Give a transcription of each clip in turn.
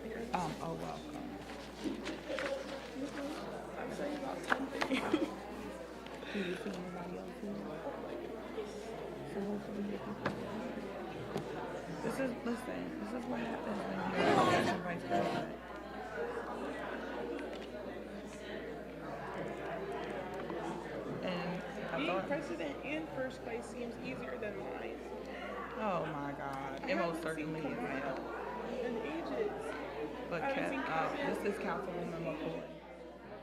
Oh, welcome. I'm saying about something. Do you see anybody else here? So hopefully you can. This is what happens when you're a national vice president. And I Being thought, president in first place seems easier than mine. oh my God, I it most haven't seen certainly is Kamala now. in ages. But I haven't seen Kamala. this is Councilwoman McCoy.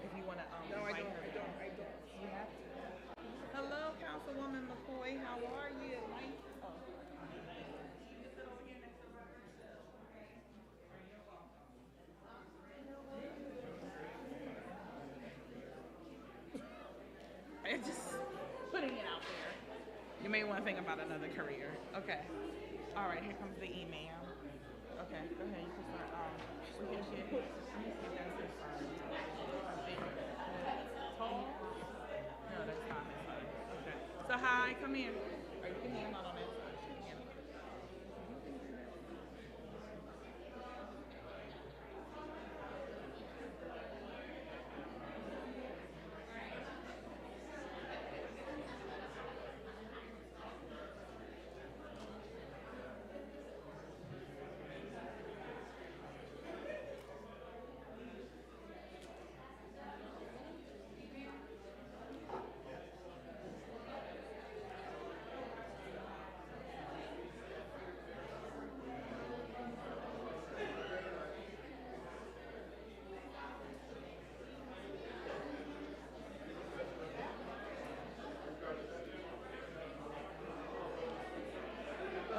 If you want to No, I invite don't. her I to don't. come. I don't. You have to. Hello, Councilwoman McCoy. How are you? Nice. Oh. It's just putting it out there. You may want to think about another career. Okay. All right, here comes the email. Okay, go ahead. You can start. We can get. Let me see if that's his son. I think. Tall? No, that's not his son. Okay. So hi, come here. Or you can hand out on that side. Hand out.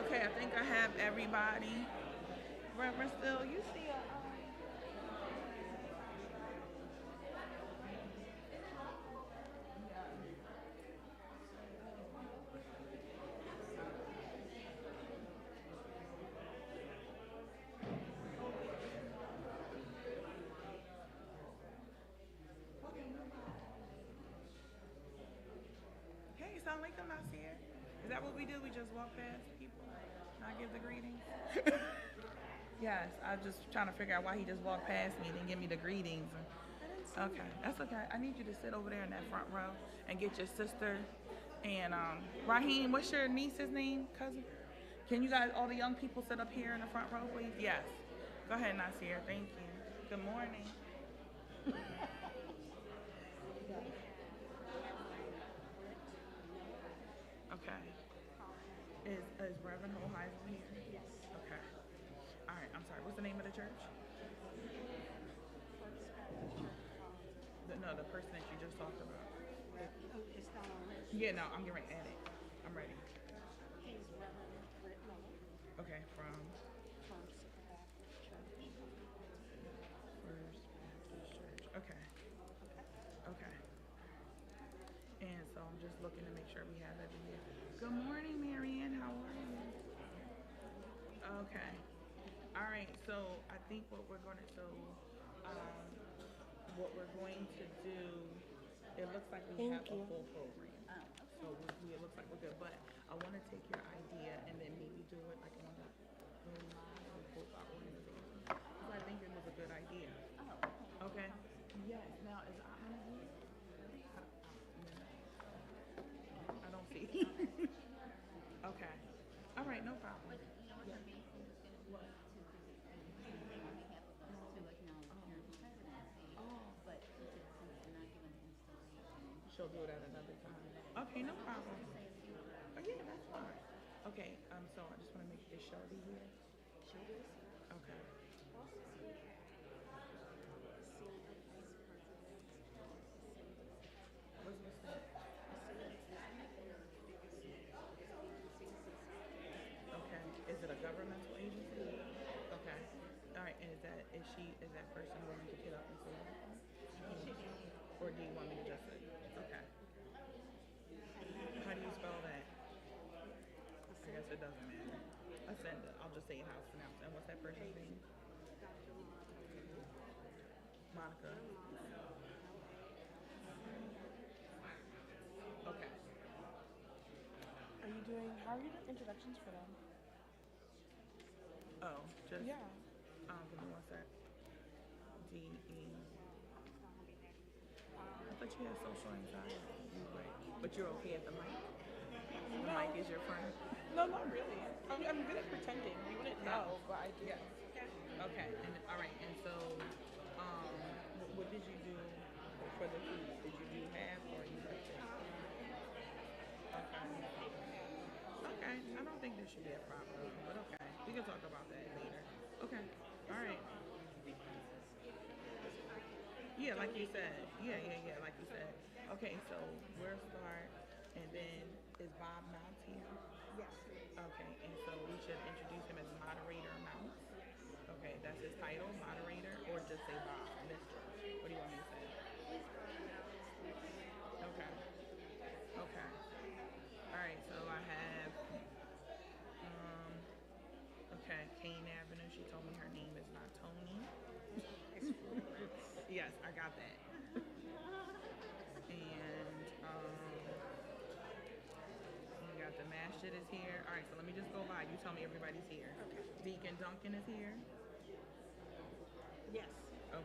Okay, I think I have everybody. Reverend Still, you see a Hey, sound like I'm not here. Is that what we do? We just walk past people, not give the greetings? Yes, I was just trying to figure out why he just walked past me, didn't give me the greetings. Okay, that's okay. I need you to sit over there in that front row and get your sister and Raheem. What's your niece's name, cousin? Can you guys, all the young people, sit up here in the front row, please? Yes. Go ahead, Nasir. Thank you. Good morning. Okay. Is Reverend Hoheisel here? Yes. Okay. All right. I'm sorry. What's the name of the church? No, the person that you just talked about. Yeah, no, I'm getting ready to add it. I'm ready. Okay, from First Baptist Church. Okay, okay. And so I'm just looking to make sure we have it here. Good morning, Marianne. How are you? Okay. All right. So I think um, what we're going to do. It looks like we have a full program. So it looks like we're good. But I want to take your idea and then maybe do it like on the line with both our organizations. So I think it was a good idea. Okay. Yes. Now is Ahmed here? I don't see. Okay. All right. No problem. What? She'll do it at another time. Okay, no problem. Oh yeah, that's fine. Okay, so I just want to make sure Shelby here. Okay. What's that? Okay. Is it a governmental agency? Okay. All right. And is that person willing to get up and say anything? Or do you want me to just say? Okay. How do you spell that? I guess it doesn't matter. Ascenda. I'll just say it how it's pronounced. And what's that person's name? Monica. Okay. How are you doing introductions for them? Oh, just Yeah. give me one sec. thought you had social anxiety. You like, but you're okay at the mic. The mic is your friend. No, not really. I'm good at pretending. You wouldn't know, but I do. Yeah. Okay. And all right. And so, what did you do for the food? Did you do half or you left it? Okay. Okay. I don't think there should be a problem, but okay. We can talk about that later. Okay. All right. Yeah, like you said. Yeah, like you said. Okay, so we'll start, and then is Bob Mounts here? Yes. Okay, and so we should introduce him as moderator Mounts. Okay, that's his title, moderator, or just say Bob, Mr. What do you want me to say? Okay. Okay. All right, so I have, okay, Kane Avenue. She told me her name is not Tony. Yes, I got that. And we got the mashed shit is here. All right, so let me just go by. You tell me everybody's here. Deacon Duncan is here. Yes.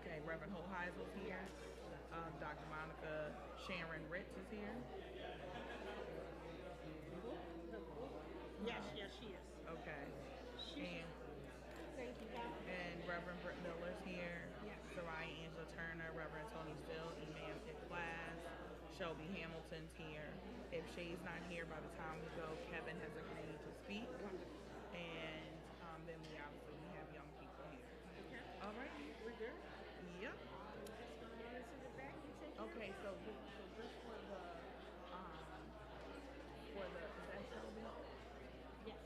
Okay, Reverend Holheisel's here. Dr. Monica Sharon Ritz is here. Yes, she is. Okay. And Thank you, God. and Reverend Britt Miller's here. Yes. Soraya Angela Turner, Reverend Tony Still, Imam Class, Shelby Hamilton's here. If Shay's not here by the time we go, Kevin has agreed to speak. And then we obviously we have young people here. All right. We're good? Yep. Okay, so this for the is that Shelby? Yes.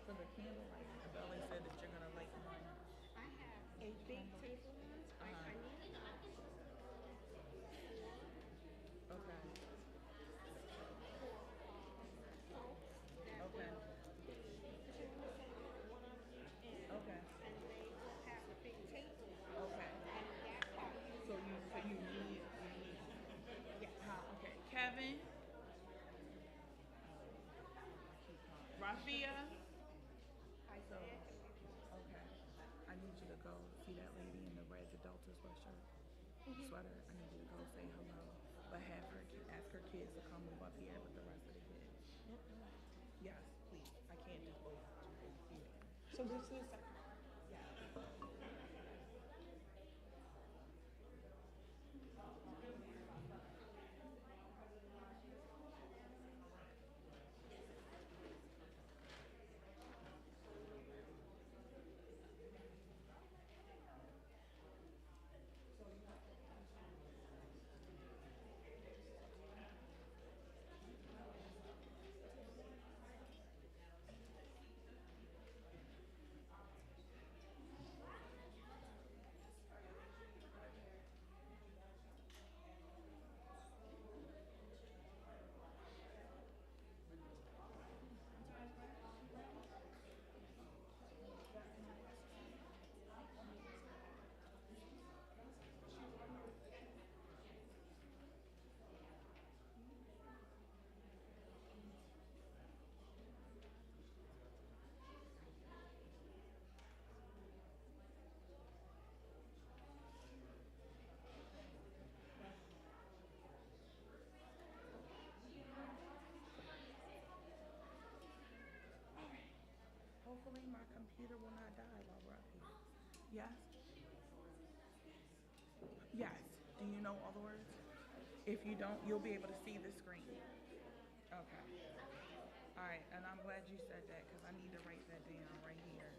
For the candlelight, Bella said that you're gonna light one. I have a big table. I need Okay. Okay. Okay. and they will have a big table. Okay. And that part, So you need okay. Kevin. Rafia. I So said, okay. I need you to go see that lady in the red, the Delta sweatshirt. Sweater. I need you to go say hello. But have her ask her kids to come move up here with the rest of the kids. Yes, please. I can't do both. so this is Hopefully my computer will not die while we're up here. Yes? Yes. Do you know all the words? If you don't, you'll be able to see the screen. Okay. All right, and I'm glad you said that because I need to write that down right here.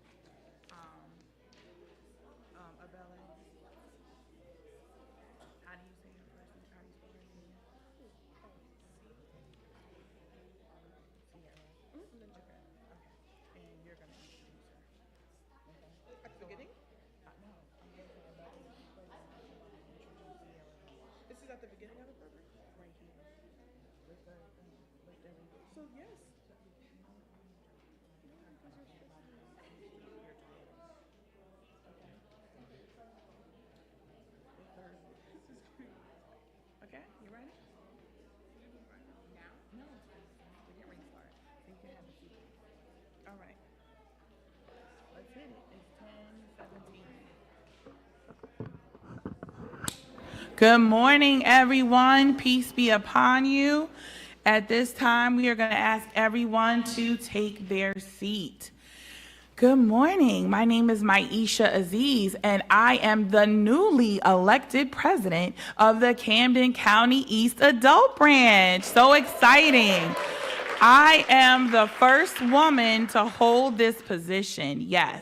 Abella, how do you say her first name? How do you spell her name? Sierra. Okay. And you're gonna introduce her. Okay. at the beginning. No, I'm going to Abella first. Introduce Sierra. This is at the beginning of the program. Right here. With the with everything. So yes. Okay, you ready? Now? No, we're getting ready to start. So you can have a seat. All right. Let's hit it. It's 10:17. Good morning, everyone. Peace be upon you. At this time, we are going to ask everyone to take their seat. Good morning. My name is Maisha Aziz, and I am the newly elected president of the Camden County East Adult Branch. So exciting. I am the first woman to hold this position. Yes.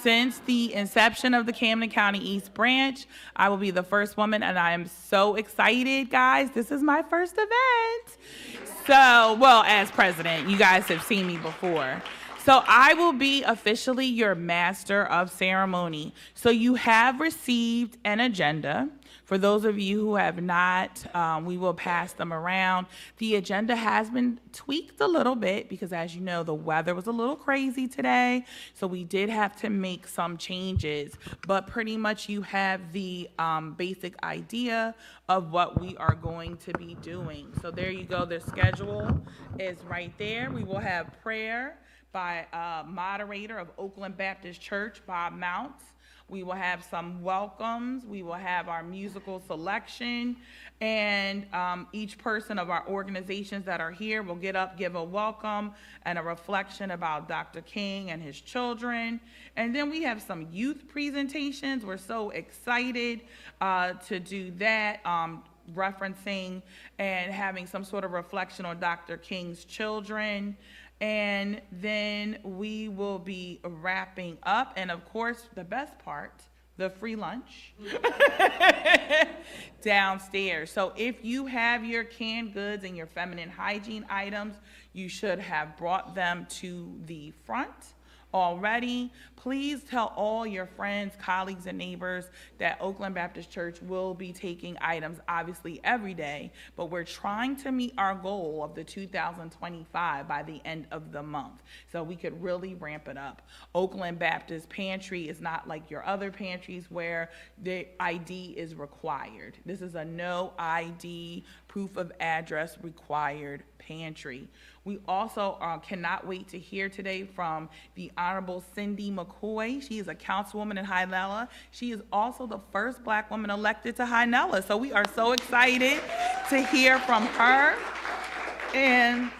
Since the inception of the Camden County East Branch, I will be the first woman, and I am so excited, guys. This is my first event. So, well, as president, you guys have seen me before. So I will be officially your master of ceremony. So you have received an agenda. For those of you who have not, we will pass them around. The agenda has been tweaked a little bit because, as you know, the weather was a little crazy today. So we did have to make some changes. But pretty much you have the basic idea of what we are going to be doing. So there you go. The schedule is right there. We will have prayer by moderator of Oakland Baptist Church, Bob Mounts. We will have some welcomes. We will have our musical selection. And each person of our organizations that are here will get up, give a welcome and a reflection about Dr. King and his children. And then we have some youth presentations. We're so excited to do that, referencing and having some sort of reflection on Dr. King's children. And then we will be wrapping up. And of course, the best part, the free lunch downstairs. So if you have your canned goods and your feminine hygiene items, you should have brought them to the front already. Please tell all your friends, colleagues, and neighbors that Oakland Baptist Church will be taking items, obviously every day, but we're trying to meet our goal of the 2025 by the end of the month, so we could really ramp it up. Oakland Baptist Pantry is not like your other pantries where the ID is required. This is a no ID, proof of address required pantry. We also cannot wait to hear today from the Honorable Cindy McCoy. She is a councilwoman in Hynella. She is also the first Black woman elected to Hynella. So we are so excited to hear from her. And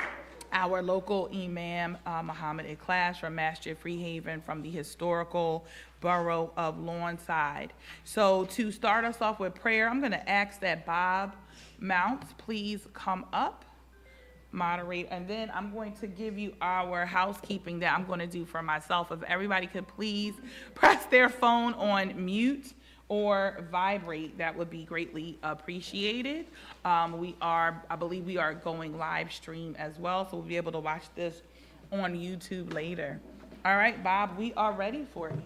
our local imam, Muhammad Ikhlas from Masjid Freehaven from the historical borough of Lawnside. So to start us off with prayer, I'm going to ask that Bob Mounts please come up, moderate, and then I'm going to give you our housekeeping that I'm going to do for myself. If everybody could please press their phone on mute or vibrate, that would be greatly appreciated. I believe we are going live stream as well, so we'll be able to watch this on YouTube later. All right, Bob, we are ready for you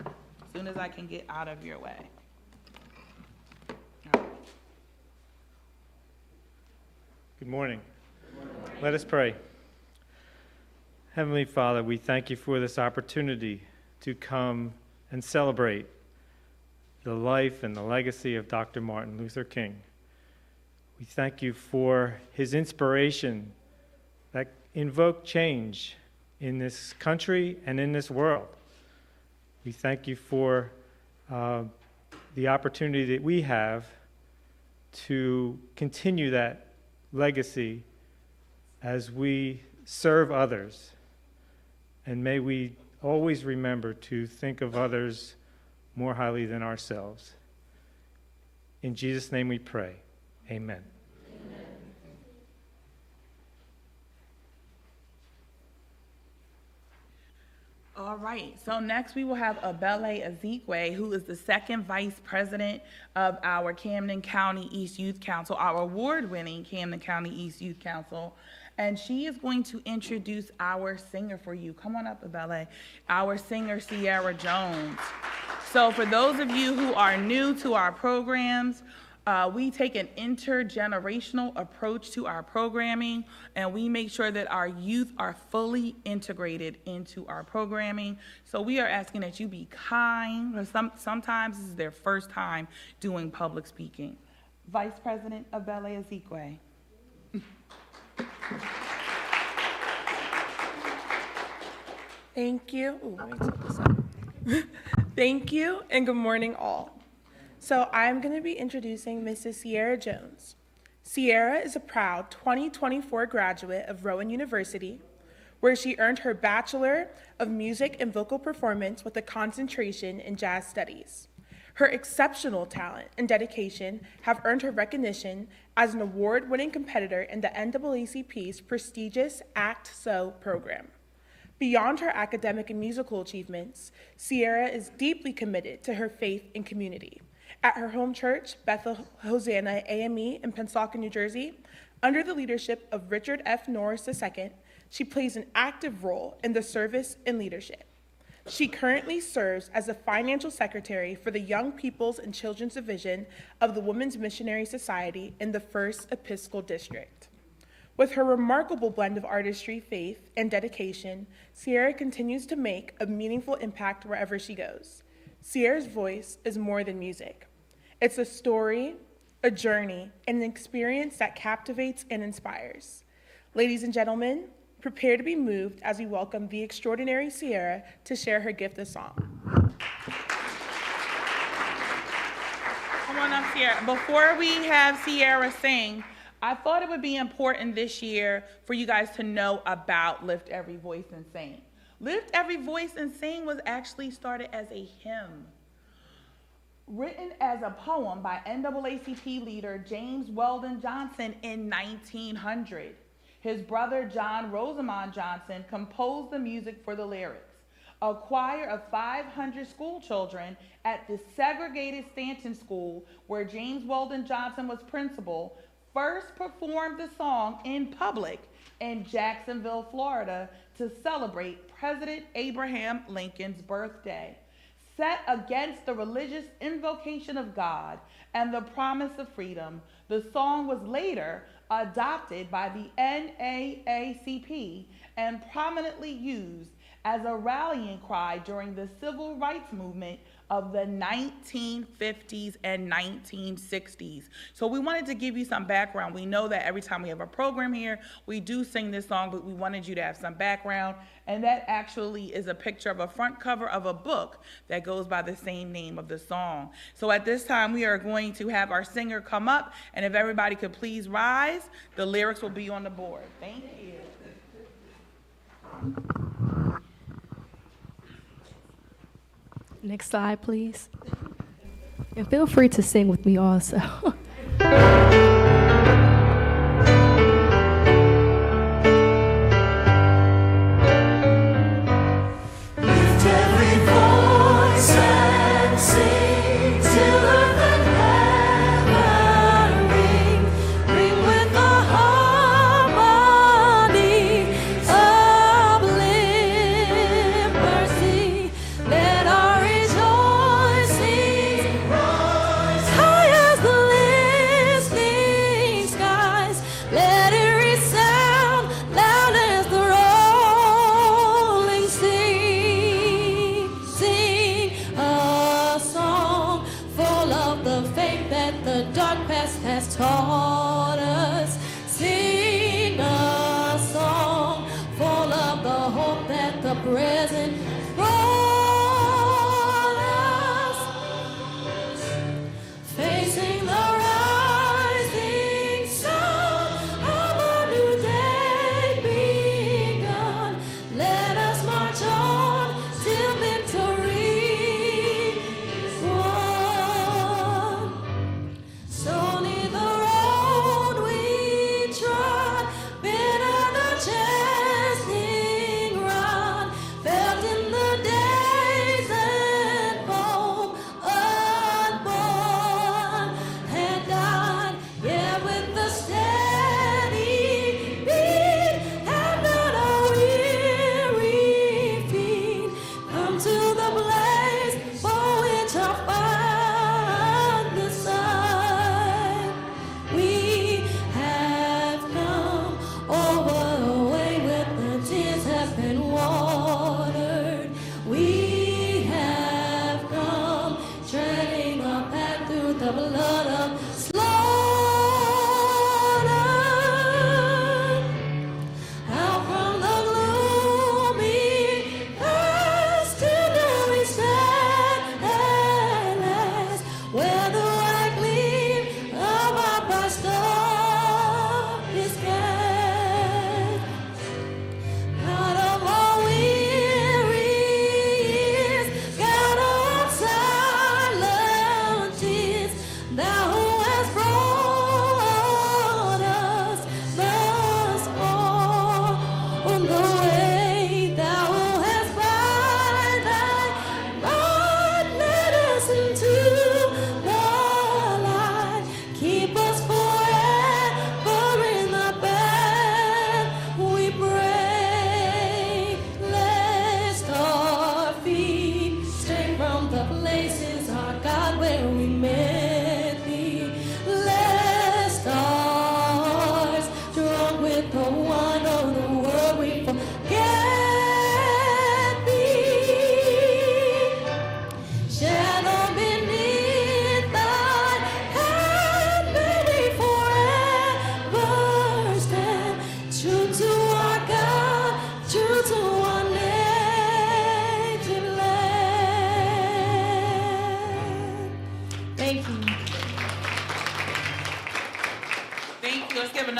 as soon as I can get out of your way. Good morning. Let us pray. Heavenly Father, we thank you for this opportunity to come and celebrate the life and the legacy of Dr. Martin Luther King. We thank you for his inspiration that invoked change in this country and in this world. We thank you for the opportunity that we have to continue that legacy as we serve others. And may we always remember to think of others more highly than ourselves. In Jesus' name we pray. Amen. All right, so next we will have Abele Ezekwe, who is the second vice president of our Camden County East Youth Council, our award-winning Camden County East Youth Council. And she is going to introduce our singer for you. Come on up, Abele. Our singer, Sierra Jones. So for those of you who are new to our programs, we take an intergenerational approach to our programming, and we make sure that our youth are fully integrated into our programming. So we are asking that you be kind, because sometimes this is their first time doing public speaking. Vice President Abele Ezekwe. Thank you. Ooh, let me take this up. Thank you, and good morning, all. So I'm going to be introducing Mrs. Sierra Jones. Sierra is a proud 2024 graduate of Rowan University, where she earned her Bachelor of Music and Vocal Performance with a concentration in Jazz Studies. Her exceptional talent and dedication have earned her recognition as an award-winning competitor in the NAACP's prestigious Act So program. Beyond her academic and musical achievements, Sierra is deeply committed to her faith and community. At her home church, Bethel Hosanna AME in Pensacola, New Jersey, under the leadership of Richard F. Norris II, she plays an active role in the service and leadership. She currently serves as the financial secretary for the Young People's and Children's Division of the Women's Missionary Society in the 1st Episcopal District. With her remarkable blend of artistry, faith, and dedication, Sierra continues to make a meaningful impact wherever she goes. Sierra's voice is more than music. It's a story, a journey, and an experience that captivates and inspires. Ladies and gentlemen, prepare to be moved as we welcome the extraordinary Sierra to share her gift of song. Come on up, Sierra. Before we have Sierra sing, I thought it would be important this year for you guys to know about Lift Every Voice and Sing. Lift Every Voice and Sing was actually started as a hymn, written as a poem by NAACP leader James Weldon Johnson in 1900. His brother John Rosamond Johnson composed the music for the lyrics. A choir of 500 school children at the segregated Stanton School, where James Weldon Johnson was principal, first performed the song in public in Jacksonville, Florida, to celebrate President Abraham Lincoln's birthday. Set against the religious invocation of God and the promise of freedom, the song was later adopted by the NAACP and prominently used as a rallying cry during the civil rights movement of the 1950s and 1960s. So we wanted to give you some background. We know that every time we have a program here, we do sing this song, but we wanted you to have some background. And that actually is a picture of a front cover of a book that goes by the same name of the song. So at this time, we are going to have our singer come up, and if everybody could please rise, the lyrics will be on the board. Thank you. Next slide, please. And feel free to sing with me also. Lift every voice and sing till earth and heaven ring. Ring with the harmony of liberty. Let our rejoicing rise high as the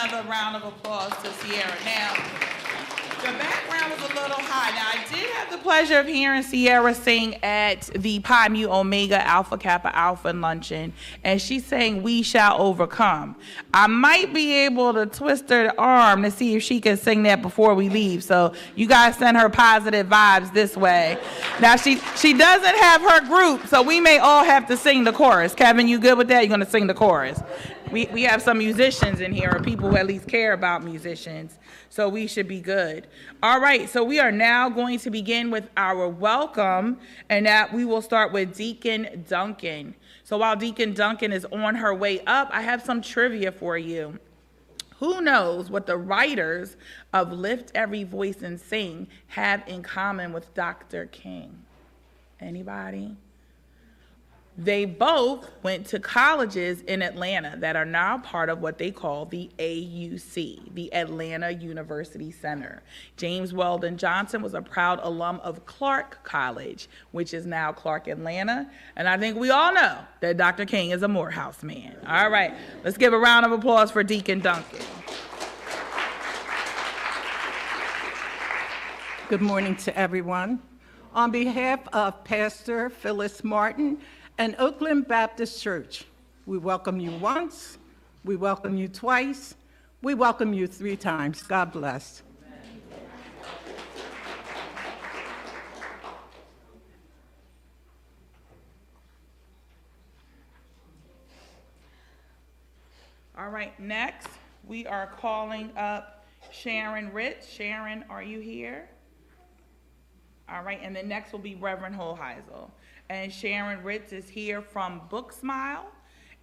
another round of applause to Sierra. Now, the background was a little high. Now, I did have the pleasure of hearing Sierra sing at the Pi Mu Omega Alpha Kappa Alpha luncheon, and she sang "We Shall Overcome." I might be able to twist her arm to see if she can sing that before we leave. So you guys send her positive vibes this way. Now, she doesn't have her group, so we may all have to sing the chorus. Kevin, you good with that? You're going to sing the chorus. We have some musicians in here, or people who at least care about musicians, so we should be good. All right, so we are now going to begin with our welcome, and that we will start with Deacon Duncan. So while Deacon Duncan is on her way up, I have some trivia for you. Who knows what the writers of Lift Every Voice and Sing have in common with Dr. King? Anybody? They both went to colleges in Atlanta that are now part of what they call the AUC, the Atlanta University Center. James Weldon Johnson was a proud alum of Clark College, which is now Clark Atlanta. And I think we all know that Dr. King is a Morehouse man. All right, let's give a round of applause for Deacon Duncan. Good morning to everyone. On behalf of Pastor Phyllis Martin and Oakland Baptist Church, we welcome you once, we welcome you twice, we welcome you 3 times. God bless. All right, next we are calling up Sharon Ritz. Sharon, are you here? All right, and then next will be Reverend Holheisel. And Sharon Ritz is here from Book Smile,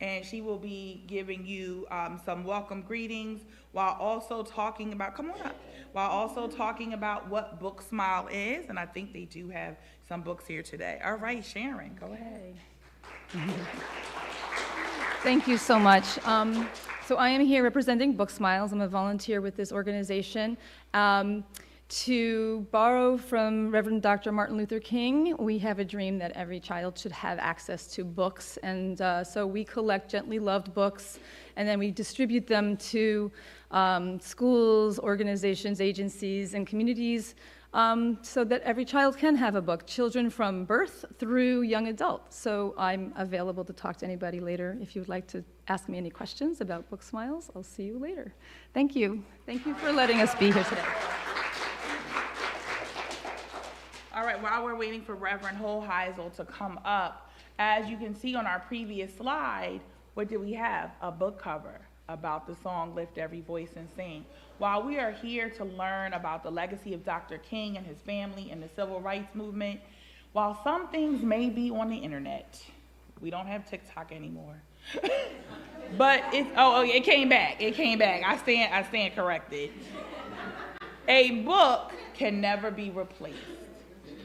and she will be giving you some welcome greetings while also talking about, come on up, while also talking about what Book Smile is, and I think they do have some books here today. All right, Sharon, go ahead. Thank you so much. So I am here representing Book Smiles. I'm a volunteer with this organization. To borrow from Reverend Dr. Martin Luther King, we have a dream that every child should have access to books, and so we collect gently loved books, and then we distribute them to schools, organizations, agencies, and communities so that every child can have a book, children from birth through young adult. So I'm available to talk to anybody later. If you would like to ask me any questions about Book Smiles, I'll see you later. Thank you. Thank you for letting us be here today. All right, while we're waiting for Reverend Holheisel to come up, as you can see on our previous slide, what did we have? A book cover about the song Lift Every Voice and Sing. While we are here to learn about the legacy of Dr. King and his family and the civil rights movement, while some things may be on the internet, we don't have TikTok anymore. But it came back. It came back. I stand corrected. A book can never be replaced.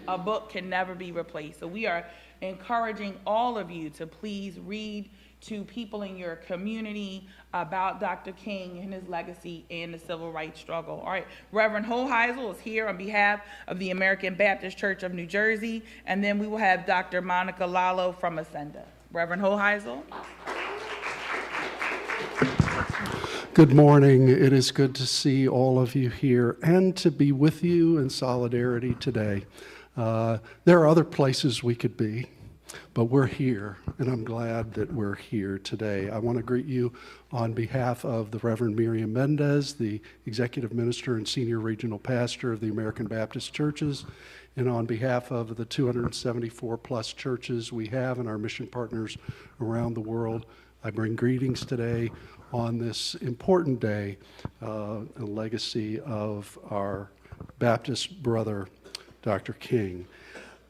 A book can never be replaced. So we are encouraging all of you to please read to people in your community about Dr. King and his legacy and the civil rights struggle. All right, Reverend Holheisel is here on behalf of the American Baptist Church of New Jersey, and then we will have Dr. Monica Lalo from Ascenda. Reverend Holheisel. Good morning. It is good to see all of you here and to be with you in solidarity today. There are other places we could be, but we're here, and I'm glad that we're here today. I want to greet you on behalf of the Reverend Miriam Mendez, the Executive Minister and Senior Regional Pastor of the American Baptist Churches, and on behalf of the 274 plus churches we have and our mission partners around the world. I bring greetings today on this important day, a legacy of our Baptist brother, Dr. King.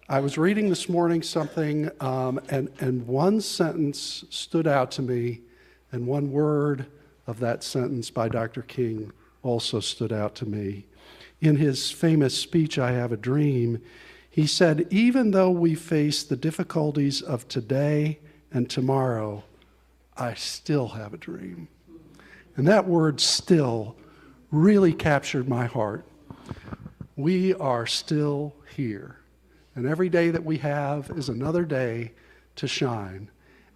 I was reading this morning something, and one sentence stood out to me, and one word of that sentence by Dr. King also stood out to me. In his famous speech, I Have a Dream, he said, even though we face the difficulties of today and tomorrow, I still have a dream. And that word still really captured my heart. We are still here. And every day that we have is another day to shine.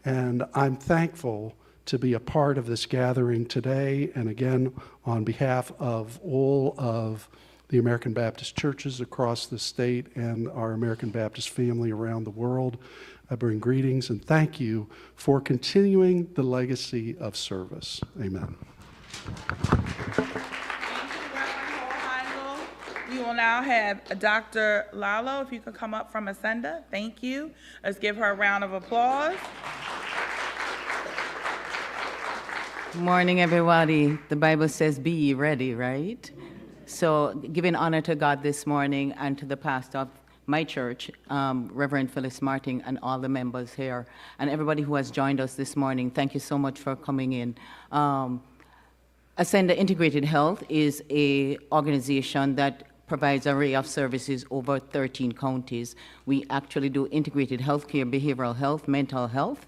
And I'm thankful to be a part of this gathering today. And again, on behalf of all of the American Baptist churches across the state and our American Baptist family around the world, I bring greetings and thank you for continuing the legacy of service. Amen. We will now have Dr. Lalo, if you could come up from Ascenda. Thank you. Let's give her a round of applause. Morning, everybody. The Bible says, be ye ready, right? So giving honor to God this morning and to the pastor of my church, Reverend Phyllis Martin, and all the members here, and everybody who has joined us this morning, thank you so much for coming in. Ascenda Integrated Health is an organization that provides an array of services over 13 counties. We actually do integrated healthcare, behavioral health, mental health,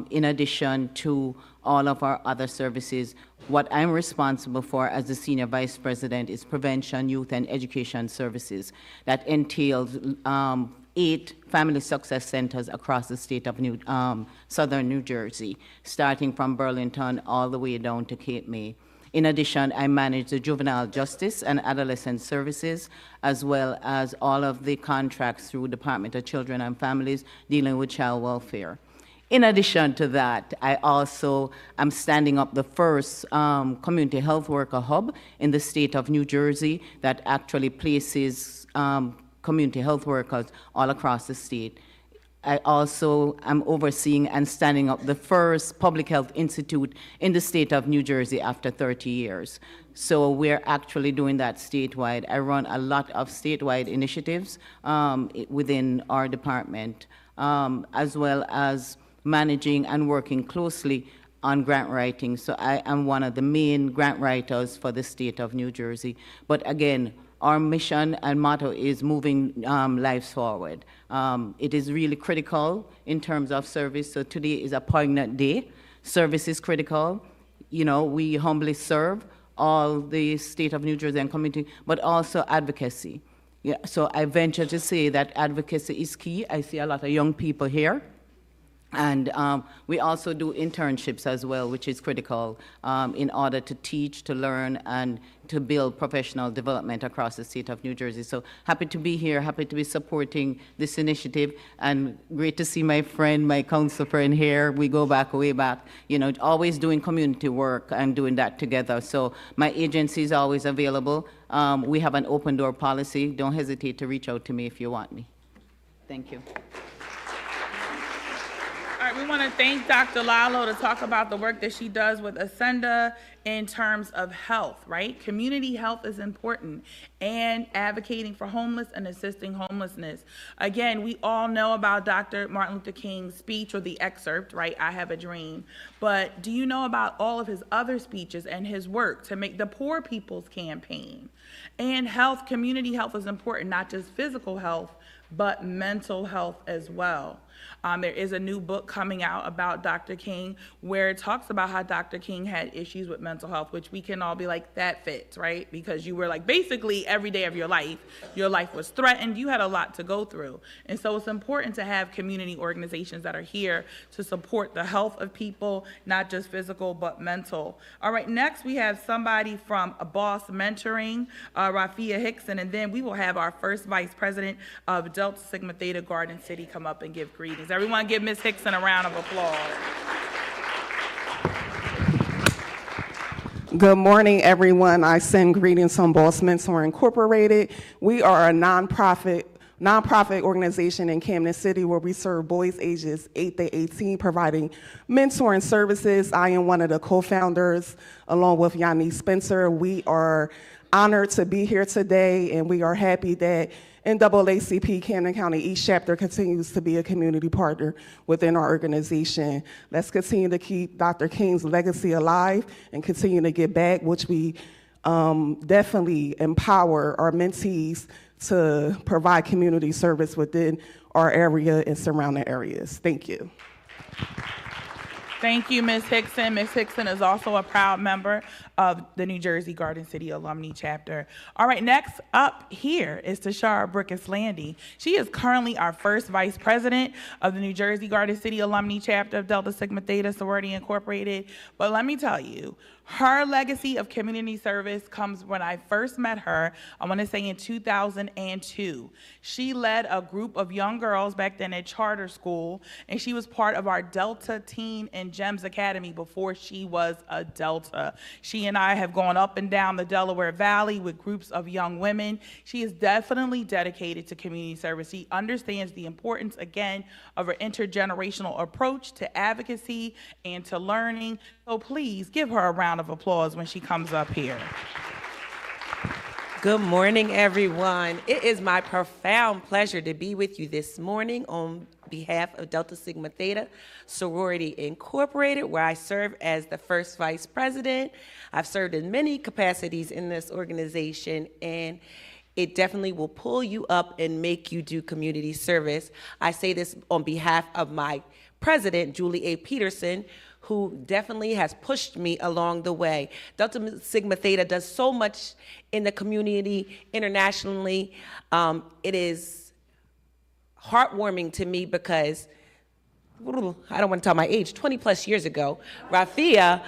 in addition to all of our other services. What I'm responsible for as the Senior Vice President is prevention, youth, and education services. That entails 8 family success centers across the state of southern New Jersey, starting from Burlington all the way down to Cape May. In addition, I manage the juvenile justice and adolescent services, as well as all of the contracts through Department of Children and Families dealing with child welfare. In addition to that, I also am standing up the first community health worker hub in the state of New Jersey that actually places community health workers all across the state. I also am overseeing and standing up the first public health institute in the state of New Jersey after 30 years. So we're actually doing that statewide. I run a lot of statewide initiatives within our department, as well as managing and working closely on grant writing. So I am one of the main grant writers for the state of New Jersey. But again, our mission and motto is moving lives forward. It is really critical in terms of service. So today is a poignant day. Service is critical. You know, we humbly serve all the state of New Jersey and community, but also advocacy. Yeah, so I venture to say that advocacy is key. I see a lot of young people here. And we also do internships as well, which is critical in order to teach, to learn, and to build professional development across the state of New Jersey. So happy to be here, happy to be supporting this initiative, and great to see my friend, my council friend here. We go back, way back, you know, always doing community work and doing that together. So my agency is always available. We have an open door policy. Don't hesitate to reach out to me if you want me. Thank you. All right, we want to thank Dr. Lalo to talk about the work that she does with Ascenda in terms of health, right? Community health is important, and advocating for homeless and assisting homelessness. Again, we all know about Dr. Martin Luther King's speech, or the excerpt, right? I Have a Dream. But do you know about all of his other speeches and his work to make the Poor People's Campaign? And health, community health is important, not just physical health, but mental health as well. There is a new book coming out about Dr. King where it talks about how Dr. King had issues with mental health, which we can all be like, that fits, right? Because you were like, basically every day of your life was threatened. You had a lot to go through. And so it's important to have community organizations that are here to support the health of people, not just physical, but mental. All right, next we have somebody from Boss Mentoring, Rafia Hickson, and then we will have our first vice president of Delta Sigma Theta Garden City come up and give greetings. Everyone give Ms. Hickson a round of applause. Good morning, everyone. I send greetings from Boss Mentor Incorporated. We are a nonprofit organization in Camden City where we serve boys ages 8 to 18, providing mentoring services. I am one of the co-founders, along with Yanni Spencer. We are honored to be here today, and we are happy that NAACP Camden County East Chapter continues to be a community partner within our organization. Let's continue to keep Dr. King's legacy alive and continue to give back, which we definitely empower our mentees to provide community service within our area and surrounding areas. Thank you. Thank you, Ms. Hickson. Ms. Hickson is also a proud member of the New Jersey Garden City Alumni Chapter. All right, next up here is Tashara Brickus-Landy. She is currently our first vice president of the New Jersey Garden City Alumni Chapter of Delta Sigma Theta Sorority Incorporated. But let me tell you, her legacy of community service comes when I first met her, I want to say in 2002. She led a group of young girls back then at charter school, and she was part of our Delta Teen and Gems Academy before she was a Delta. She and I have gone up and down the Delaware Valley with groups of young women. She is definitely dedicated to community service. She understands the importance, again, of an intergenerational approach to advocacy and to learning. So please give her a round of applause when she comes up here. Good morning, everyone. It is my profound pleasure to be with you this morning on behalf of Delta Sigma Theta Sorority Incorporated, where I serve as the first vice president. I've served in many capacities in this organization, and it definitely will pull you up and make you do community service. I say this on behalf of my president, Julie A. Peterson, who definitely has pushed me along the way. Delta Sigma Theta does so much in the community internationally. It is heartwarming to me because, I don't want to tell my age, 20 plus years ago, Rafia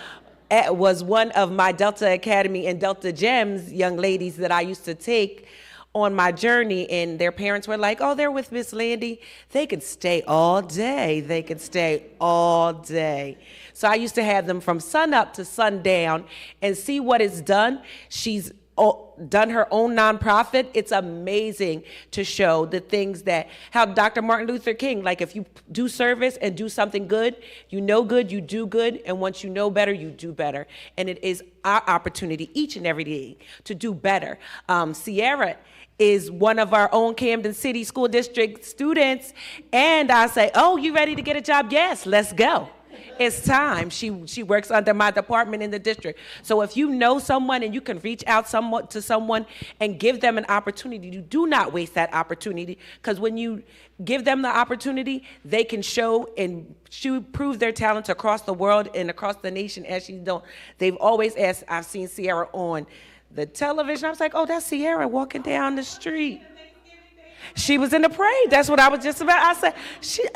was one of my Delta Academy and Delta Gems young ladies that I used to take on my journey, and their parents were like, oh, they're with Miss Landy. They could stay all day. They could stay all day. So I used to have them from sun up to sundown and see what it's done. She's done her own nonprofit. It's amazing to show the things that, how Dr. Martin Luther King, like if you do service and do something good, you know good, you do good, and once you know better, you do better. And it is our opportunity each and every day to do better. Sierra is one of our own Camden City School District students, and I say, oh, you ready to get a job? Yes, let's go. It's time. She works under my department in the district. So if you know someone and you can reach out to someone and give them an opportunity, you do not waste that opportunity, because when you give them the opportunity, they can show and prove their talents across the world and across the nation as she's done. They've always asked, I've seen Sierra on the television. I was like, oh, that's Sierra walking down the street. She was in the parade. That's what I was just about. I said,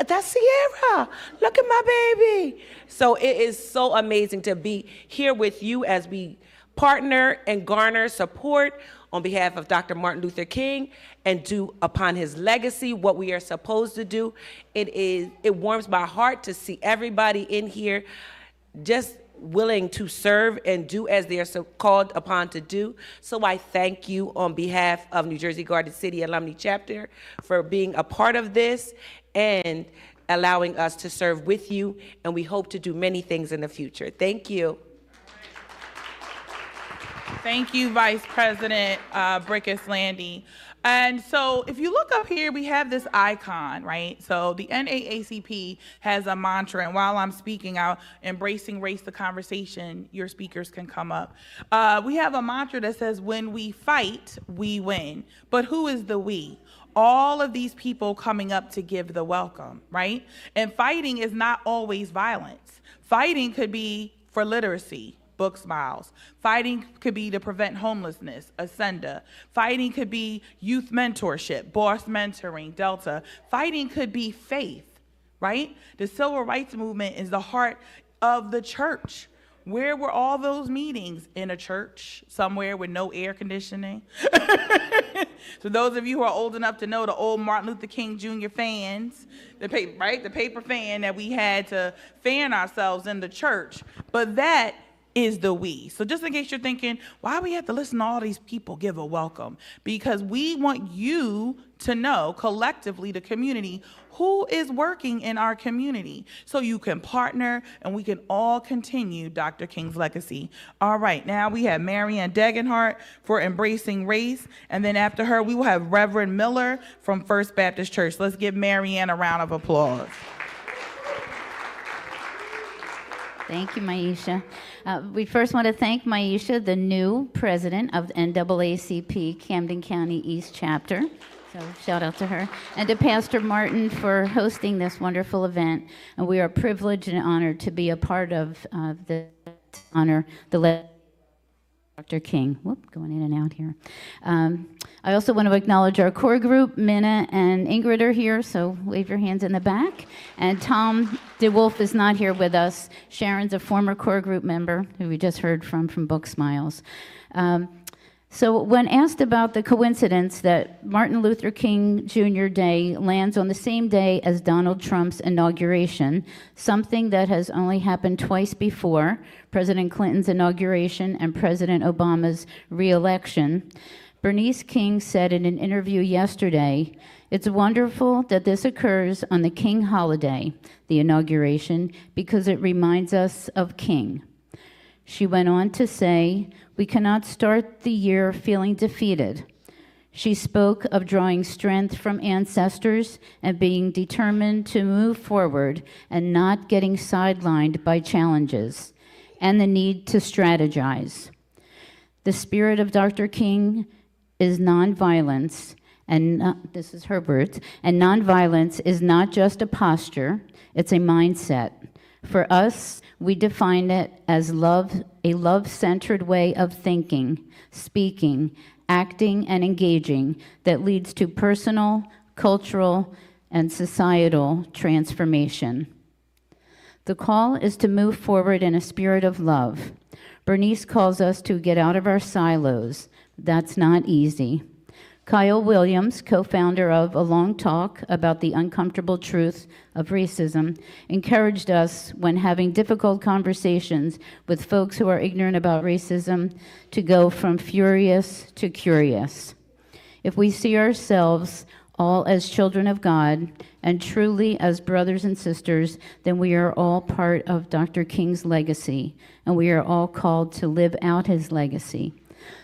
that's Sierra. Look at my baby. So it is so amazing to be here with you as we partner and garner support on behalf of Dr. Martin Luther King and do upon his legacy what we are supposed to do. It warms my heart to see everybody in here just willing to serve and do as they are so called upon to do. So I thank you on behalf of New Jersey Garden City Alumni Chapter for being a part of this and allowing us to serve with you, and we hope to do many things in the future. Thank you. Thank you, Vice President Brickus-Landy. And so if you look up here, we have this icon, right? So the NAACP has a mantra, and while I'm speaking out, embracing race the conversation, your speakers can come up. We have a mantra that says, when we fight, we win. But who is the we? All of these people coming up to give the welcome, right? And fighting is not always violence. Fighting could be for literacy, Book Smiles. Fighting could be to prevent homelessness, Ascenda. Fighting could be youth mentorship, Boss Mentoring, Delta. Fighting could be faith, right? The civil rights movement is the heart of the church. Where were all those meetings? In a church somewhere with no air conditioning. So those of you who are old enough to know the old Martin Luther King Jr. fans, the paper fan that we had to fan ourselves in the church. But that is the we. So just in case you're thinking, why we have to listen to all these people give a welcome? Because we want you to know collectively, the community, who is working in our community, so you can partner and we can all continue Dr. King's legacy. All right, now we have Marianne Degenhart for Embracing Race, and then after her, we will have Reverend Miller from First Baptist Church. Let's give Marianne a round of applause. Thank you, Maisha. We first want to thank Maisha, the new president of the NAACP Camden County East Chapter. So So shout out to her. And to Pastor Martin for hosting this wonderful event. And we are privileged and honored to be a part of the honor the Dr. King. Whoop, going in and out here. I also want to acknowledge our core group. Minna and Ingrid are here, so wave your hands in the back. And Tom DeWolf is not here with us. Sharon's a former core group member who we just heard from Book Smiles. So when asked about the coincidence that Martin Luther King Jr. Day lands on the same day as Donald Trump's inauguration, something that has only happened twice before, President Clinton's inauguration and President Obama's re-election, Bernice King said in an interview yesterday, "It's wonderful that this occurs on the King holiday, the inauguration, because it reminds us of King." She went on to say, "We cannot start the year feeling defeated." She spoke of drawing strength from ancestors and being determined to move forward and not getting sidelined by challenges, and the need to strategize. The spirit of Dr. King is nonviolence, and this is her words, and nonviolence is not just a posture, it's a mindset. For us, we define it as love, a love-centered way of thinking, speaking, acting, and engaging that leads to personal, cultural, and societal transformation. The call is to move forward in a spirit of love. Bernice calls us to get out of our silos. That's not easy. Kyle Williams, co-founder of A Long Talk About the Uncomfortable Truth of Racism, encouraged us when having difficult conversations with folks who are ignorant about racism to go from furious to curious. If we see ourselves all as children of God and truly as brothers and sisters, then we are all part of Dr. King's legacy, and we are all called to live out his legacy.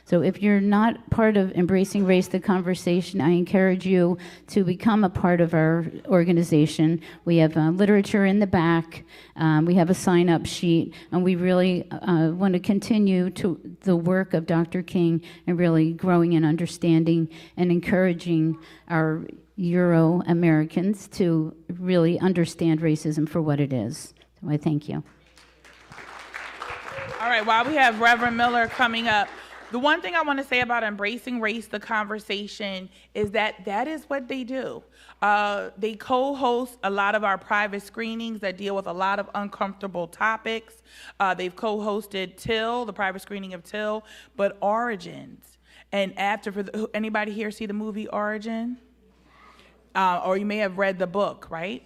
So if you're not part of Embracing Race, the Conversation, I encourage you to become a part of our organization. We have literature in the back. We have a sign-up sheet, and we really want to continue to the work of Dr. King and really growing and understanding and encouraging our Euro-Americans to really understand racism for what it is. So I thank you. All right, while we have Reverend Miller coming up, the one thing I want to say about Embracing Race, the Conversation, is that that is what they do. They co-host a lot of our private screenings that deal with a lot of uncomfortable topics. They've co-hosted Till, the private screening of Till, but Origins. And after, anybody here see the movie Origin? Or you may have read the book, right?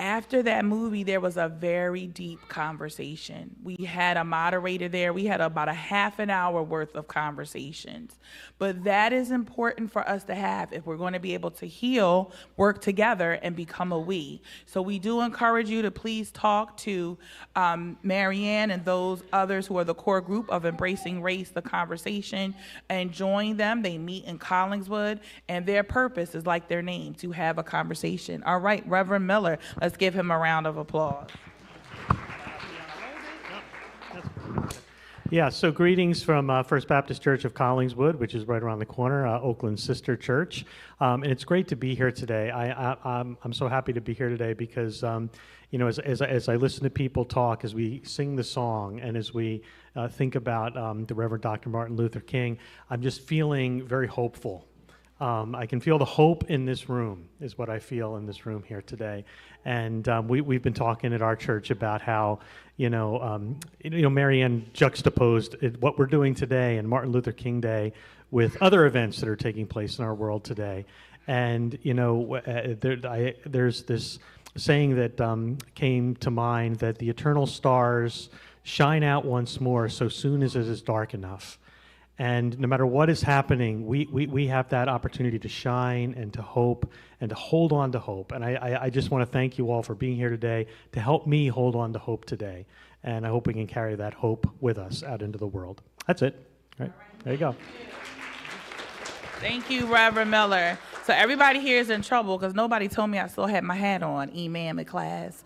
After that movie, there was a very deep conversation. We had a moderator there. We had about a half an hour worth of conversations. But that is important for us to have if we're going to be able to heal, work together, and become a we. So we do encourage you to please talk to Marianne and those others who are the core group of Embracing Race, the Conversation, and join them. They meet in Collingswood, and their purpose is like their name, to have a conversation. All right, Reverend Miller, let's give him a round of applause. Yeah, so greetings from First Baptist Church of Collingswood, which is right around the corner, Oakland's sister church. And it's great to be here today. I'm so happy to be here today because, you know, as I listen to people talk, as we sing the song, and as we think about the Reverend Dr. Martin Luther King, I'm just feeling very hopeful. I can feel the hope in this room, is what I feel in this room here today. And we've been talking at our church about how, Marianne juxtaposed what we're doing today and Martin Luther King Day with other events that are taking place in our world today. And, there's this saying that came to mind, that the eternal stars shine out once more so soon as it is dark enough. And no matter what is happening, we have that opportunity to shine and to hope and to hold on to hope. And I just want to thank you all for being here today to help me hold on to hope today. And I hope we can carry that hope with us out into the world. That's it. All right. There you go. Thank you, Reverend Miller. So everybody here is in trouble because nobody told me I still had my hat on, E-Ma'am in class.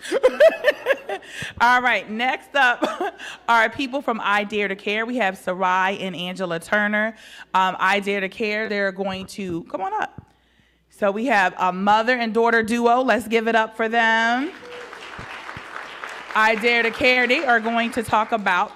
All right, next up are people from I Dare to Care. We have Sarai and Angela Turner. I Dare to Care, they're going to, come on up. So we have a mother and daughter duo. Let's give it up for them. I Dare to Care. They are going to talk about,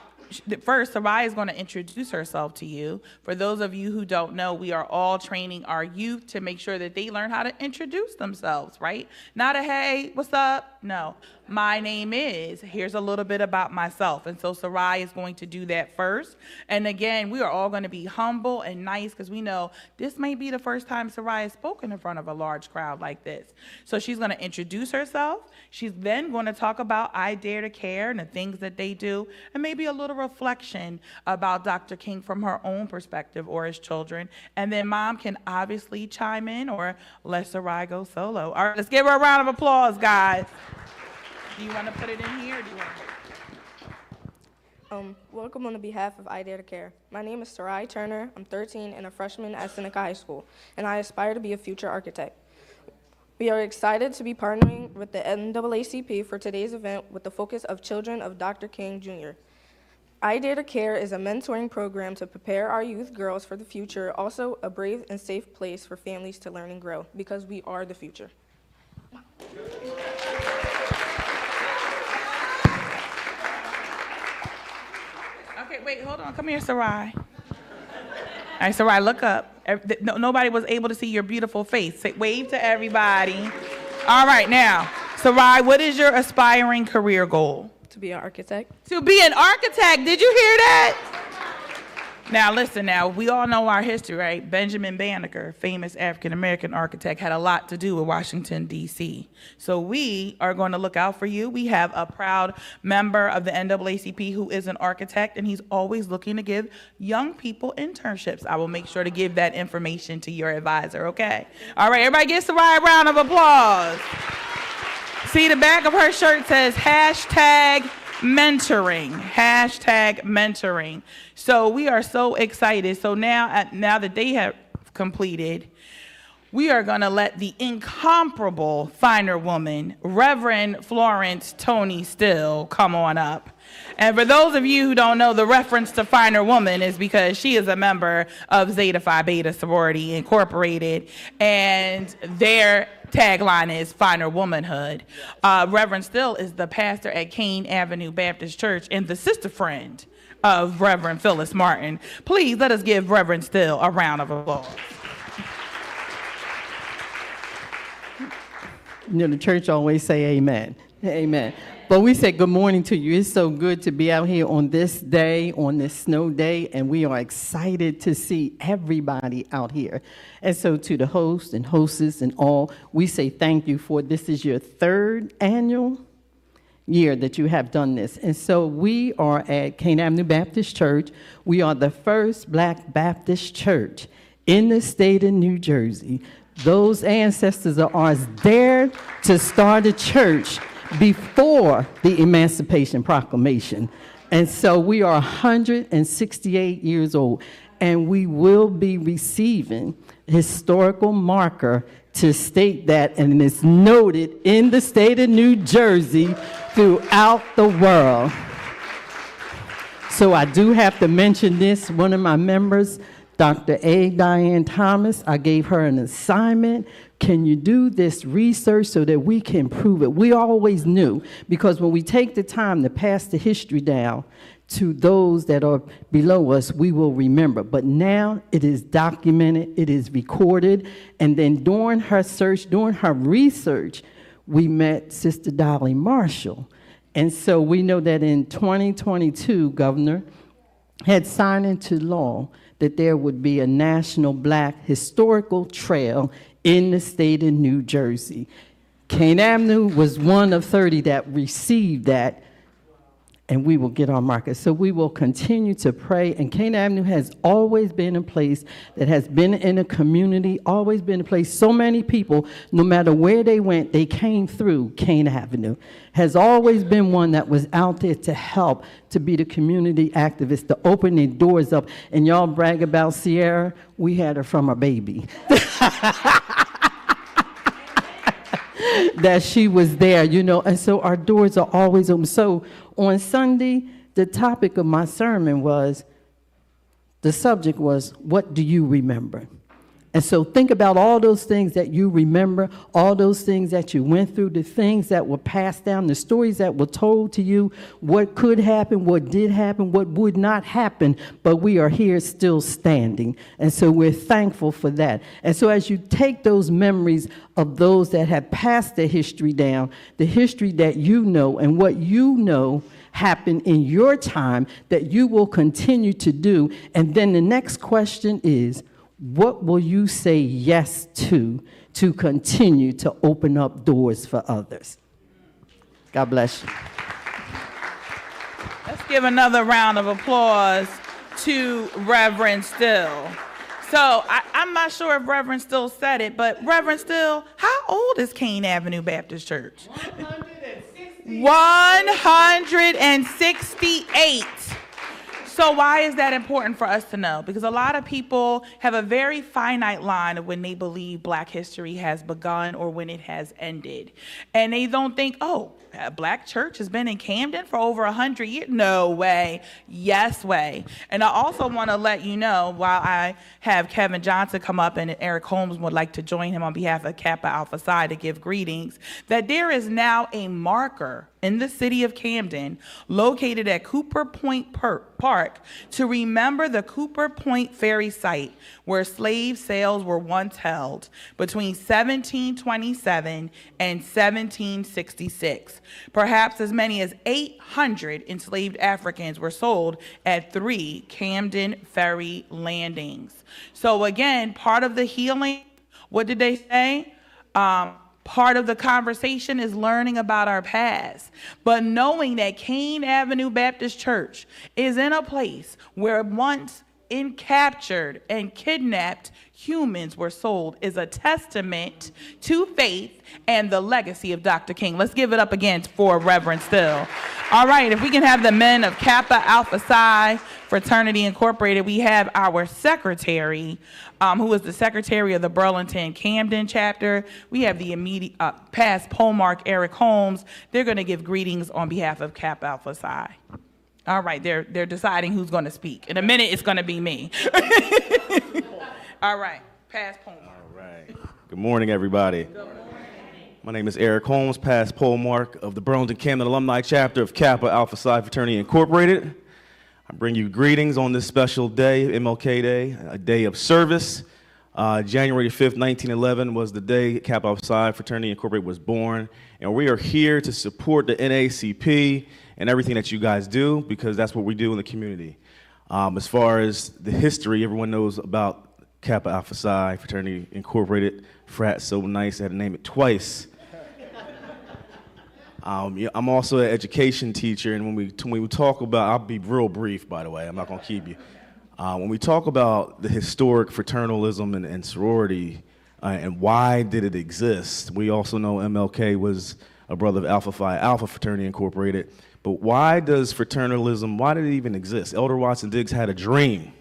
first, Soraya is going to introduce herself to you. For those of you who don't know, we are all training our youth to make sure that they learn how to introduce themselves, right? Not a, hey, what's up? No. My name is, here's a little bit about myself. And so Soraya is going to do that first. And again, we are all going to be humble and nice because we know this may be the first time Soraya has spoken in front of a large crowd like this. So she's going to introduce herself. She's then going to talk about I Dare to Care and the things that they do, and maybe a little reflection about Dr. King from her own perspective or his children. And then Mom can obviously chime in or let Soraya go solo. All right, let's give her a round of applause, guys. Do you want to put it in here, or do you want Welcome on behalf of I Dare to Care. My name is Sarai Turner. I'm 13 and a freshman at Seneca High School, and I aspire to be a future architect. We are excited to be partnering with the NAACP for today's event with the focus of children of Dr. King Jr. I Dare to Care is a mentoring program to prepare our youth girls for the future, also a brave and safe place for families to learn and grow, because we are the future. Okay, wait, hold on. Come here, Sarai. All right, Sarai, look up. Nobody was able to see your beautiful face. Wave to everybody. All right, now, Sarai, what is your aspiring career goal? To be an architect. To be an architect. Did you hear that? Now, listen now, we all know our history, right? Benjamin Banneker, famous African-American architect, had a lot to do with Washington, D.C. So we are going to look out for you. We have a proud member of the NAACP who is an architect, and he's always looking to give young people internships. I will make sure to give that information to your advisor, okay? All right, everybody give Sarai a round of applause. See, the back of her shirt says hashtag mentoring, hashtag mentoring. So we are so excited. So now that they have completed, we are going to let the incomparable finer woman, Reverend Florence Tony Still, come on up. And for those of you who don't know, the reference to finer woman is because she is a member of Zeta Phi Beta Sorority Incorporated, and their tagline is Finer Womanhood. Reverend Still is the pastor at Kane Avenue Baptist Church and the sister friend of Reverend Phyllis Martin. Please let us give Reverend Still a round of applause. You know, the church always say amen. Amen. But we say good morning to you. It's so good to be out here on this day, on this snow day, and we are excited to see everybody out here. And so to the hosts and hostess and all, we say thank you for this is your third annual year that you have done this. And so we are at Kane Avenue Baptist Church. We are the first Black Baptist church in the state of New Jersey. Those ancestors of ours dared to start a church before the Emancipation Proclamation. And so we are 168 years old, and we will be receiving historical marker to state that, and it's noted in the state of New Jersey throughout the world. So I do have to mention this. One of my members, Dr. A. Diane Thomas, I gave her an assignment. Can you do this research so that we can prove it? We always knew, because when we take the time to pass the history down to those that are below us, we will remember. But now it is documented, it is recorded, and then during her search, during her research, we met Sister Dolly Marshall. And so we know that in 2022, Governor had signed into law that there would be a national Black historical trail in the state of New Jersey. Kane Avenue was one of 30 that received that, and we will get our marker. So we will continue to pray, and Kane Avenue has always been a place that has been in a community, always been a place. So many people, no matter where they went, they came through Kane Avenue. Has always been one that was out there to help, to be the community activist, to open their doors up. And y'all brag about Sierra, we had her from a baby. That she was there, you know, and so our doors are always open. So on Sunday, the topic of my sermon was, the subject was, what do you remember? And so think about all those things that you remember, all those things that you went through, the things that were passed down, the stories that were told to you, what could happen, what did happen, what would not happen, but we are here still standing. And so we're thankful for that. And so as you take those memories of those that have passed the history down, the history that you know and what you know happened in your time that you will continue to do. And then the next question is, what will you say yes to continue to open up doors for others? God bless you. Let's give another round of applause to Reverend Still. So I'm not sure if Reverend Still said it, but Reverend Still, how old is Kane Avenue Baptist Church? 168. So why is that important for us to know? Because a lot of people have a very finite line of when they believe Black history has begun or when it has ended. And they don't think, oh, a Black church has been in Camden for over 100 years. No way. Yes way. And I also want to let you know, while I have Kevin Johnson come up and Eric Holmes would like to join him on behalf of Kappa Alpha Psi to give greetings, that there is now a marker in the city of Camden located at Cooper Point Park to remember the Cooper Point ferry site where slave sales were once held between 1727 and 1766. Perhaps as many as 800 enslaved Africans were sold at 3 Camden ferry landings. So again, part of the healing, what did they say? Part of the conversation is learning about our past, but knowing that Kane Avenue Baptist Church is in a place where once captured and kidnapped humans were sold is a testament to faith and the legacy of Dr. King. Let's give it up again for Reverend Still. All right, if we can have the men of Kappa Alpha Psi Fraternity Incorporated, we have our secretary, who is the secretary of the Burlington Camden chapter. We have the immediate past polemark, Eric Holmes. They're going to give greetings on behalf of Kappa Alpha Psi. All right, they're deciding who's going to speak. In a minute, it's going to be me. All right, past polemark. All right. Good morning, everybody. Good morning. My name is Eric Holmes, past polemark of the Burlington Camden Alumni Chapter of Kappa Alpha Psi Fraternity Incorporated. I bring you greetings on this special day, MLK Day, a day of service. January 5th, 1911 was the day Kappa Alpha Psi Fraternity Incorporated was born, and we are here to support the NACP and everything that you guys do, because that's what we do in the community. As far as the history, everyone knows about Kappa Alpha Psi Fraternity Incorporated. Frat so nice, I had to name it twice. I'm also an education teacher, and when we talk about, I'll be real brief, by the way, I'm not going to keep you. When we talk about the historic fraternalism and sorority and why did it exist, we also know MLK was a brother of Alpha Phi Alpha Fraternity Incorporated. But why does fraternalism, why did it even exist? Elder Watson Diggs had a dream.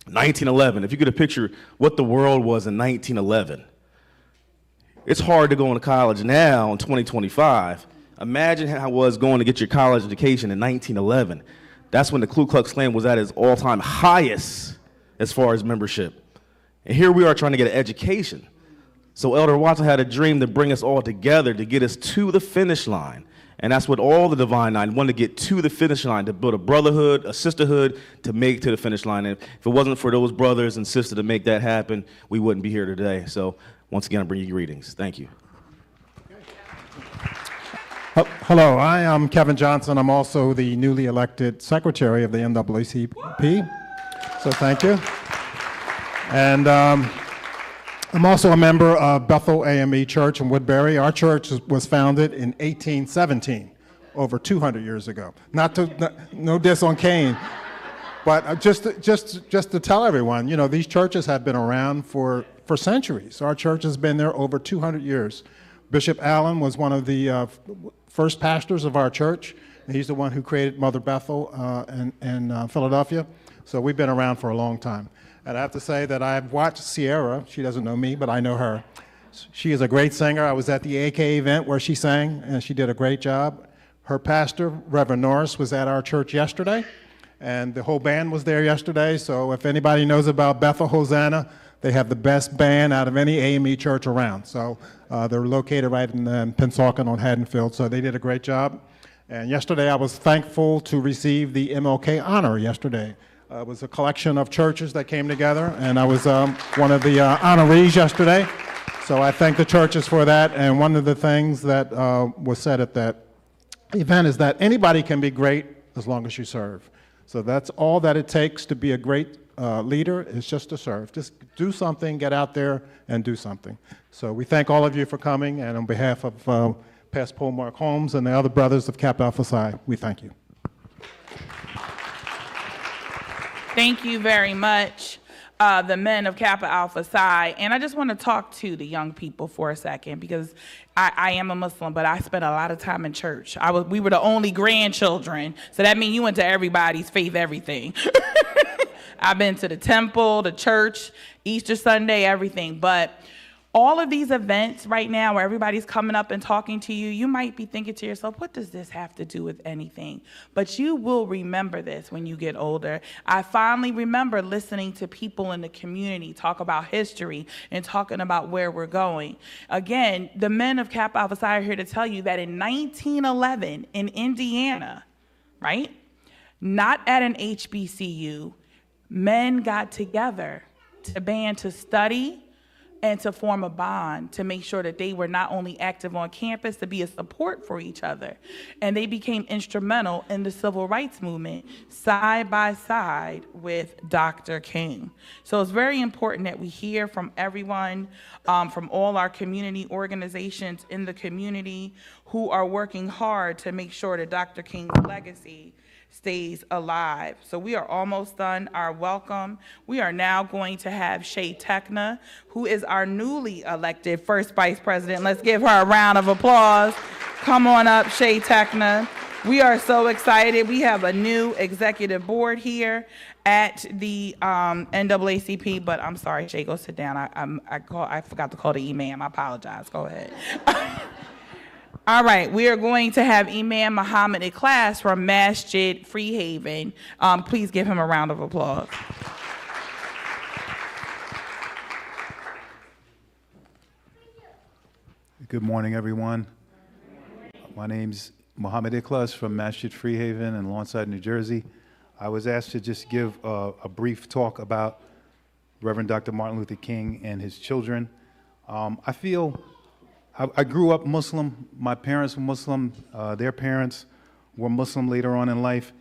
1911, if you get a picture what the world was in 1911. It's hard to go into college now in 2025. Imagine how it was going to get your college education in 1911. That's when the Ku Klux Klan was at its all-time highest as far as membership. And here we are trying to get an education. So Elder Watson had a dream to bring us all together to get us to the finish line. And that's what all the Divine Nine wanted to get to the finish line, to build a brotherhood, a sisterhood, to make it to the finish line. And if it wasn't for those brothers and sisters to make that happen, we wouldn't be here today. So once again, I bring you greetings. Thank you. Hello, I am Kevin Johnson. I'm also the newly elected secretary of the NAACP. So thank you. And I'm also a member of Bethel AME Church in Woodbury. Our church was founded in 1817, over 200 years ago. No diss on Cain, but just to tell everyone, you know, these churches have been around for centuries. Our church has been there over 200 years. Bishop Allen was one of the first pastors of our church. And he's the one who created Mother Bethel in Philadelphia. So we've been around for a long time. And I have to say that I've watched Sierra. She doesn't know me, but I know her. She is a great singer. I was at the AK event where she sang, and she did a great job. Her pastor, Reverend Norris, was at our church yesterday, and the whole band was there yesterday. So if anybody knows about Bethel Hosanna, They have the best band out of any AME church around. So they're located right in Pennsauken on Haddonfield, so they did a great job. And yesterday I was thankful to receive the MLK honor yesterday. It was a collection of churches that came together, and I was one of the honorees yesterday. So I thank the churches for that. And one of the things that was said at that event is that anybody can be great as long as you serve. So that's all that it takes to be a great leader, is just to serve. Just do something, get out there and do something. So we thank all of you for coming, and on behalf of Pastor Paul Mark Holmes and the other brothers of Kappa Alpha Psi, we thank you. Thank you very much, the men of Kappa Alpha Psi. And I just want to talk to the young people for a second, because I am a Muslim, but I spent a lot of time in church. We were the only grandchildren, so that means you went to everybody's faith, everything. I've been to the temple, the church, Easter Sunday, everything. But all of these events right now where everybody's coming up and talking to you, you might be thinking to yourself, what does this have to do with anything? But you will remember this when you get older. I finally remember listening to people in the community talk about history and talking about where we're going. Again, the men of Kappa Alpha Psi are here to tell you that in 1911 in Indiana, right, not at an HBCU, men got together to band to study and to form a bond to make sure that they were not only active on campus, to be a support for each other. And they became instrumental in the civil rights movement side by side with Dr. King. So it's very important that we hear from everyone, from all our community organizations in the community who are working hard to make sure that Dr. King's legacy stays alive. So we are almost done our welcome. We are now going to have Shay Tekna, who is our newly elected first vice president. Let's give her a round of applause. Come on up, Shay Tekna. We are so excited. We have a new executive board here at the NAACP, but I'm sorry, Shay, go sit down. I forgot to call the imam. I apologize. Go ahead. All right, we are going to have Imam Muhammad Ikhlas from Masjid Freehaven. Please give him a round of applause. Good morning, everyone. My name's Muhammad Ikhlas from Masjid Freehaven in Lawnside, New Jersey. I was asked to just give a brief talk about Reverend Dr. Martin Luther King and his children. I grew up Muslim. My parents were Muslim. Their parents were Muslim later on in life.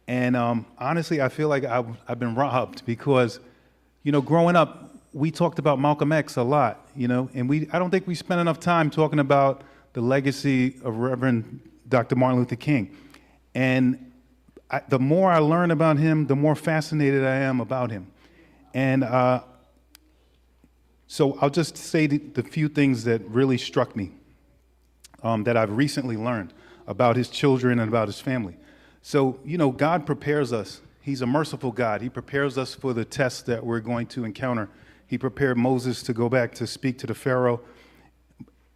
And honestly, I feel like I've been robbed because, growing up, we talked about Malcolm X a lot, and I don't think we spent enough time talking about the legacy of Reverend Dr. Martin Luther King. And the more I learn about him, the more fascinated I am about him. And so I'll just say the few things that really struck me that I've recently learned about his children and about his family. So, God prepares us. He's a merciful God. He prepares us for the tests that we're going to encounter. He prepared Moses to go back to speak to the Pharaoh.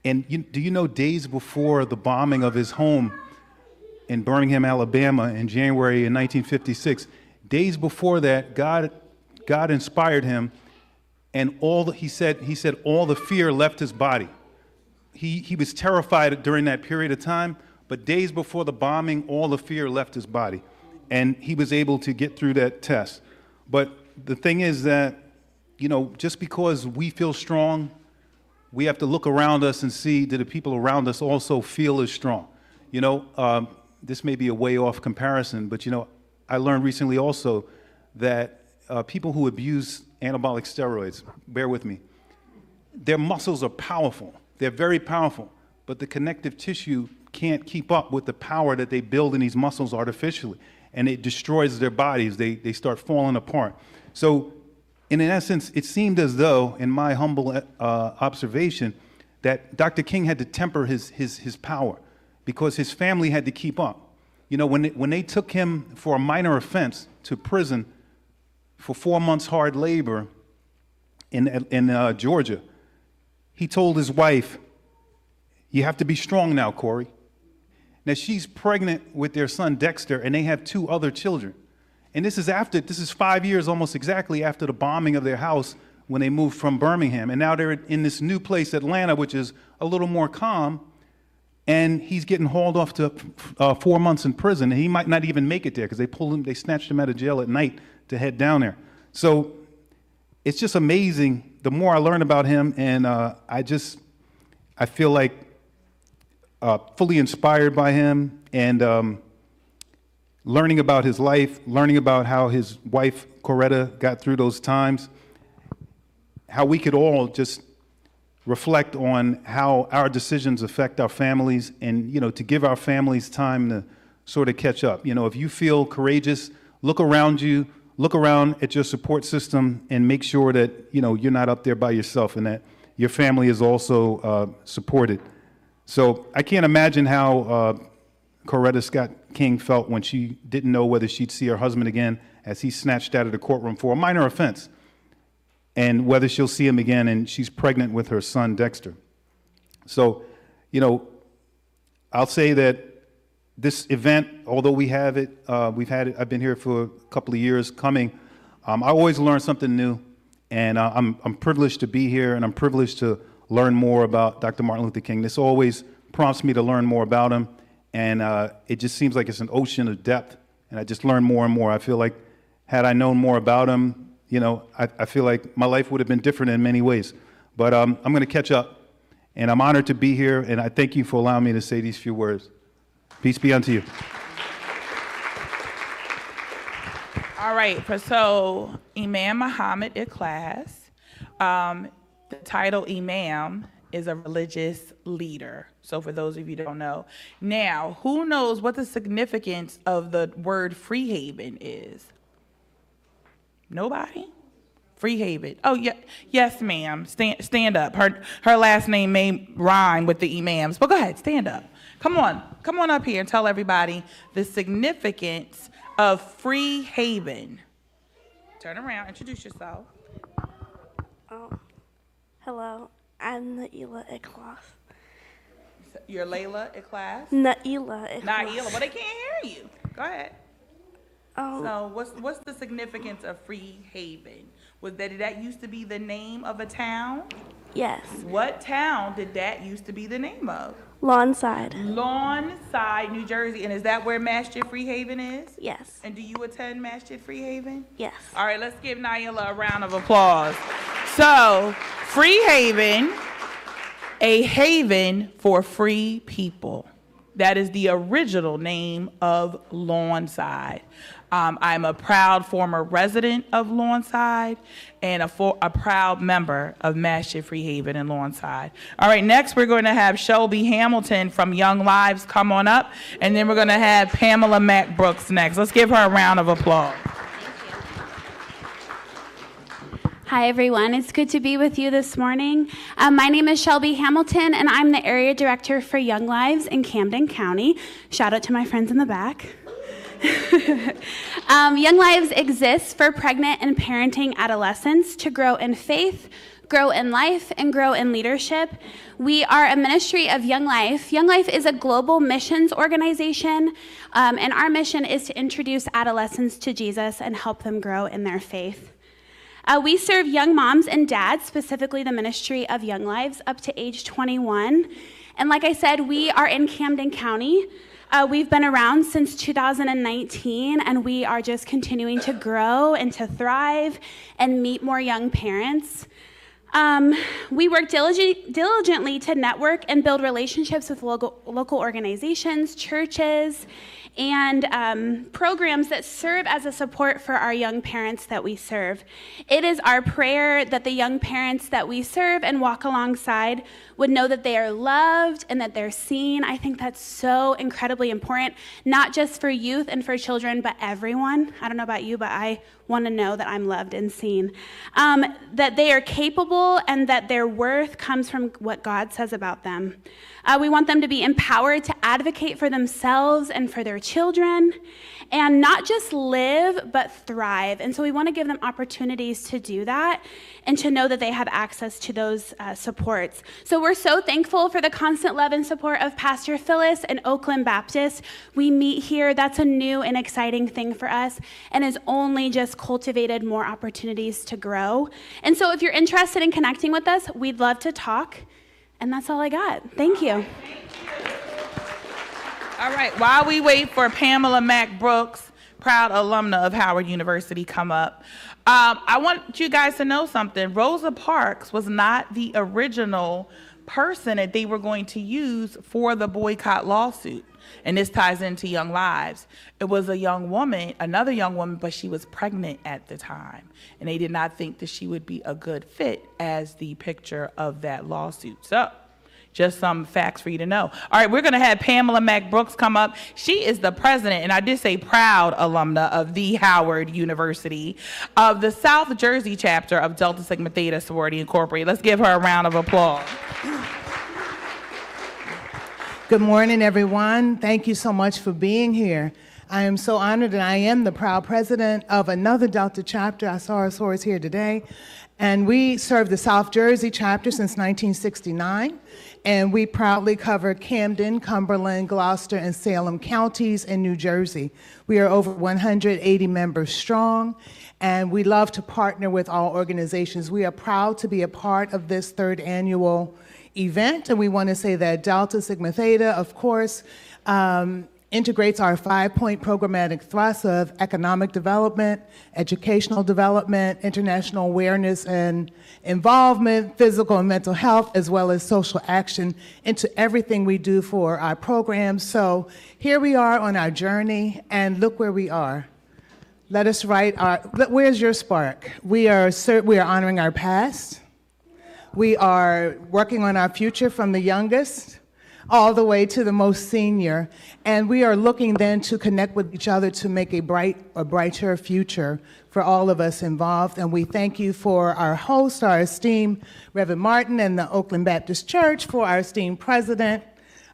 And do you know, days before the bombing of his home in Birmingham, Alabama in January in 1956, days before that, God inspired him. And he said all the fear left his body. He was terrified during that period of time, but days before the bombing, all the fear left his body. And he was able to get through that test. But the thing is that, just because we feel strong, we have to look around us and see, do the people around us also feel as strong? This may be a way off comparison, but I learned recently also that people who abuse anabolic steroids, bear with me, their muscles are powerful. They're very powerful, but the connective tissue can't keep up with the power that they build in these muscles artificially, and it destroys their bodies. They start falling apart. So in essence, it seemed as though, in my humble observation, that Dr. King had to temper his power because his family had to keep up. When they took him for a minor offense to prison for 4 months hard labor in Georgia, he told his wife, "You have to be strong now, Corey." Now she's pregnant with their son Dexter, and they have 2 other children. And this is 5 years almost exactly after the bombing of their house when they moved from Birmingham. And now they're in this new place, Atlanta, which is a little more calm. And he's getting hauled off to 4 months in prison. And he might not even make it there because they snatched him out of jail at night to head down there. So it's just amazing. The more I learn about him, and I feel like fully inspired by him, and learning about his life, learning about how his wife, Coretta, got through those times, how we could all just reflect on how our decisions affect our families, and, to give our families time to sort of catch up. If you feel courageous, look around you, look around at your support system, and make sure that, you're not up there by yourself and that your family is also supported. So I can't imagine how Coretta Scott King felt when she didn't know whether she'd see her husband again as he's snatched out of the courtroom for a minor offense, and whether she'll see him again, and she's pregnant with her son, Dexter. So, I'll say that this event, although we've had it, I've been here for a couple of years coming, I always learn something new, and I'm privileged to be here, and I'm privileged to learn more about Dr. Martin Luther King. This always prompts me to learn more about him, and it just seems like it's an ocean of depth, and I just learn more and more. I feel like had I known more about him, I feel like my life would have been different in many ways. But I'm going to catch up, and I'm honored to be here, and I thank you for allowing me to say these few words. Peace be unto you. All right, so Imam Muhammad Ikhlas, the title Imam is a religious leader. So for those of you who don't know. Now, who knows what the significance of the word free haven is? Nobody? Free haven. Oh, yeah, yes, ma'am. Stand up. Her last name may rhyme with the imams, but go ahead, stand up. Come on up here and tell everybody the significance of free haven. Turn around, introduce yourself. Hello, I'm Naila Ikhlas. You're Layla Ikhlas? Naila Ikhlas. Naila, but they can't hear you. Go ahead. So what's the significance of free haven? Was that used to be the name of a town? Yes. What town did that used to be the name of? Lawnside. Lawnside, New Jersey. And is that where Masjid Free Haven is? Yes. And do you attend Masjid Free Haven? Yes. All right, let's give Naila a round of applause. So, Free Haven, a haven for free people. That is the original name of Lawnside. I'm a proud former resident of Lawnside and a proud member of Masjid Free Haven in Lawnside. All right, next we're going to have Shelby Hamilton from Young Lives come on up, and then we're going to have Pamela Mack Brooks next. Let's give her a round of applause. Hi, everyone. It's good to be with you this morning. My name is Shelby Hamilton, and I'm the Area Director for Young Lives in Camden County. Shout out to my friends in the back. Young Lives exists for pregnant and parenting adolescents to grow in faith, grow in life, and grow in leadership. We are a ministry of Young Life. Young Life is a global missions organization, and our mission is to introduce adolescents to Jesus and help them grow in their faith. We serve young moms and dads, specifically the ministry of Young Lives, up to age 21. And like I said, we are in Camden County. We've been around since 2019, and we are just continuing to grow and to thrive and meet more young parents. We work diligently to network and build relationships with local organizations, churches, and programs that serve as a support for our young parents that we serve. It is our prayer that the young parents that we serve and walk alongside would know that they are loved and that they're seen. I think that's so incredibly important, not just for youth and for children, but everyone. I don't know about you, but I want to know that I'm loved and seen. That they are capable and that their worth comes from what God says about them. We want them to be empowered to advocate for themselves and for their children, and not just live, but thrive. And so we want to give them opportunities to do that and to know that they have access to those supports. So we're so thankful for the constant love and support of Pastor Phyllis and Oakland Baptist. We meet here. That's a new and exciting thing for us, and is only just just cultivated more opportunities to grow. And so if you're interested in connecting with us, we'd love to talk. And that's all I got. Thank you. All right, while we wait for Pamela Mack Brooks, proud alumna of Howard University, come up, I want you guys to know something. Rosa Parks was not the original person that they were going to use for the boycott lawsuit. And this ties into Young Lives. It was a young woman, another young woman, but she was pregnant at the time. And they did not think that she would be a good fit as the picture of that lawsuit. So, just some facts for you to know. All right, we're going to have Pamela Mack Brooks come up. She is the president, and I did say proud alumna of the Howard University, of the South Jersey chapter of Delta Sigma Theta Sorority Incorporated. Let's give her a round of applause. Good morning, everyone. Thank you so much for being here. I am so honored that I am the proud president of another Delta chapter. I saw our sorors here today. And we serve the South Jersey chapter since 1969. And we proudly cover Camden, Cumberland, Gloucester, and Salem counties in New Jersey. We are over 180 members strong, and we love to partner with all organizations. We are proud to be a part of this third annual event, and we want to say that Delta Sigma Theta, of course, integrates our 5-point programmatic thrust of economic development, educational development, international awareness and involvement, physical and mental health, as well as social action into everything we do for our programs. So here we are on our journey, and look where we are. Let us write our, where's your spark? We are honoring our past. We are working on our future from the youngest all the way to the most senior. And we are looking then to connect with each other to make a brighter future for all of us involved. And we thank you for our host, our esteemed Reverend Martin, and the Oakland Baptist Church, for our esteemed president,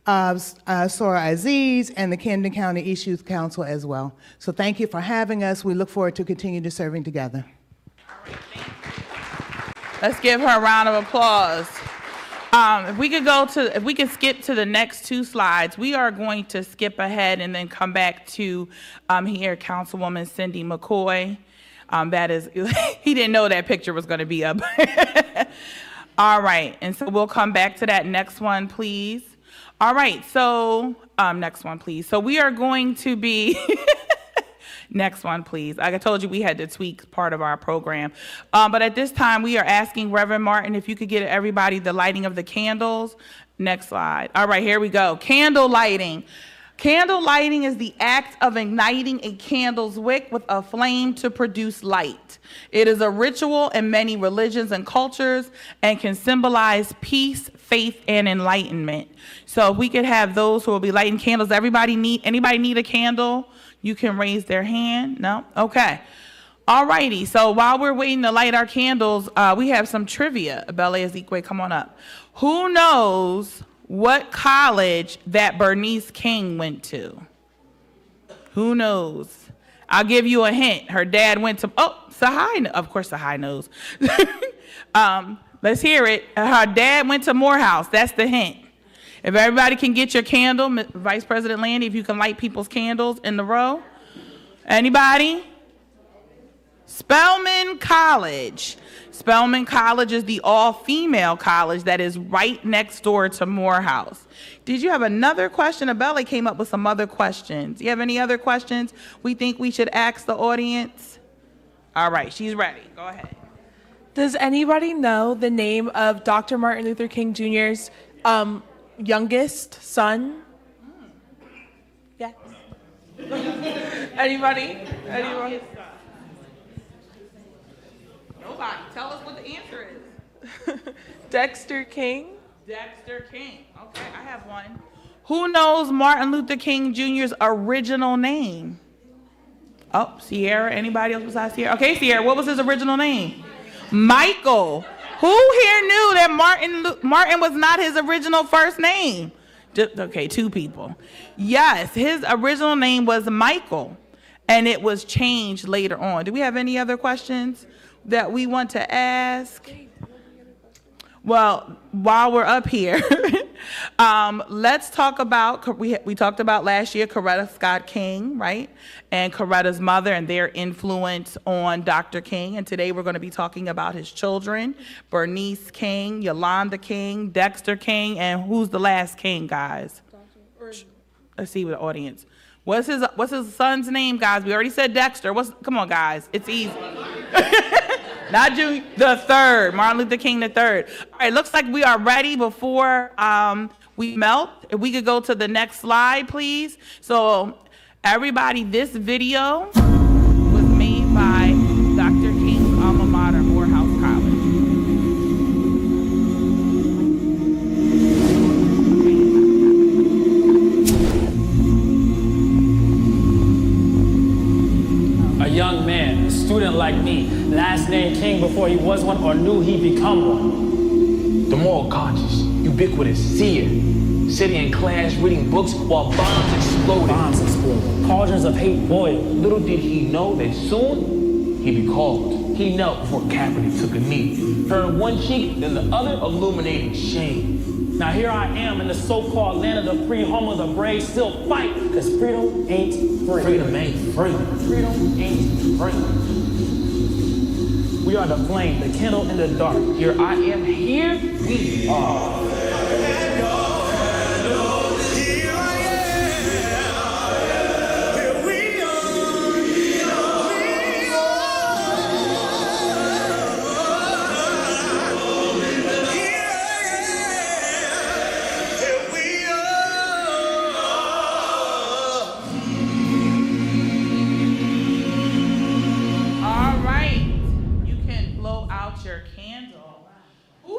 Sora Aziz, and the Camden County East Youth Council as well. So thank you for having us. We look forward to continue to serving together. Let's give her a round of applause. If we could skip to the next two slides, we are going to skip ahead and then come back to here, Councilwoman Cindy McCoy. That is, he didn't know that picture was going to be up. All right, and so we'll come back to that. Next one, please. All right, so next one, please. So we are going to be. Next one, please. Like I told you, we had to tweak part of our program. But at this time, we are asking Reverend Martin if you could get everybody the lighting of the candles. Next slide. All right, here we go. Candle lighting. Candle lighting is the act of igniting a candle's wick with a flame to produce light. It is a ritual in many religions and cultures and can symbolize peace, faith, and enlightenment. So if we could have those who will be lighting candles. Anybody need a candle? You can raise their hand. No? Okay. All righty. So while we're waiting to light our candles, we have some trivia. Bella Ezekwe, come on up. Who knows what college that Bernice King went to? Who knows? I'll give you a hint. Her dad went to, Sahai, of course Sahai knows. Let's hear it. Her dad went to Morehouse. That's the hint. If everybody can get your candle, Vice President Landy, if you can light people's candles in the row. Anybody? Spelman College. Spelman College is the all-female college that is right next door to Morehouse. Did you have another question? Abella came up with some other questions. Do you have any other questions we think we should ask the audience? All right, she's ready. Go ahead. Does anybody know the name of Dr. Martin Luther King Jr.'s youngest son? Yes. Anybody? Anybody? Nobody. Tell us what the answer is. Dexter King. Dexter King. Okay, I have one. Who knows Martin Luther King Jr.'s original name? Oh, Sierra. Anybody else besides Sierra? Okay, Sierra. What was his original name? Michael. Who here knew that Martin was not his original first name? Okay, two people. Yes, his original name was Michael, and it was changed later on. Do we have any other questions that we want to ask? Well, while we're up here, Let's talk about, we talked about last year Coretta Scott King, right? And Coretta's mother and their influence on Dr. King. And today we're going to be talking about his children, Bernice King, Yolanda King, Dexter King, and who's the last King, guys? Let's see with the audience. What's his son's name, guys? We already said Dexter. Come on, guys. It's easy. Not Junior, the third, Martin Luther King the third. All right, looks like we are ready before we melt. If we could go to the next slide, please. So everybody, this video was made by Dr. King's alma mater, Morehouse College. A young man, a student like me, last name King before he was one or knew he'd become one. The moral conscious, ubiquitous, seer, sitting in class reading books while bombs exploded. Bombs exploded. Cauldrons of hate boiled. Little did he know that soon he'd be called. He knelt before Kaepernick took a knee, turned one cheek, then the other, illuminating shame. Now here I am in the so-called land of the free, home of the brave, still fight, because freedom ain't free. Freedom ain't free. Freedom ain't free. We are the flame, the candle in the dark. Here I am, here we are.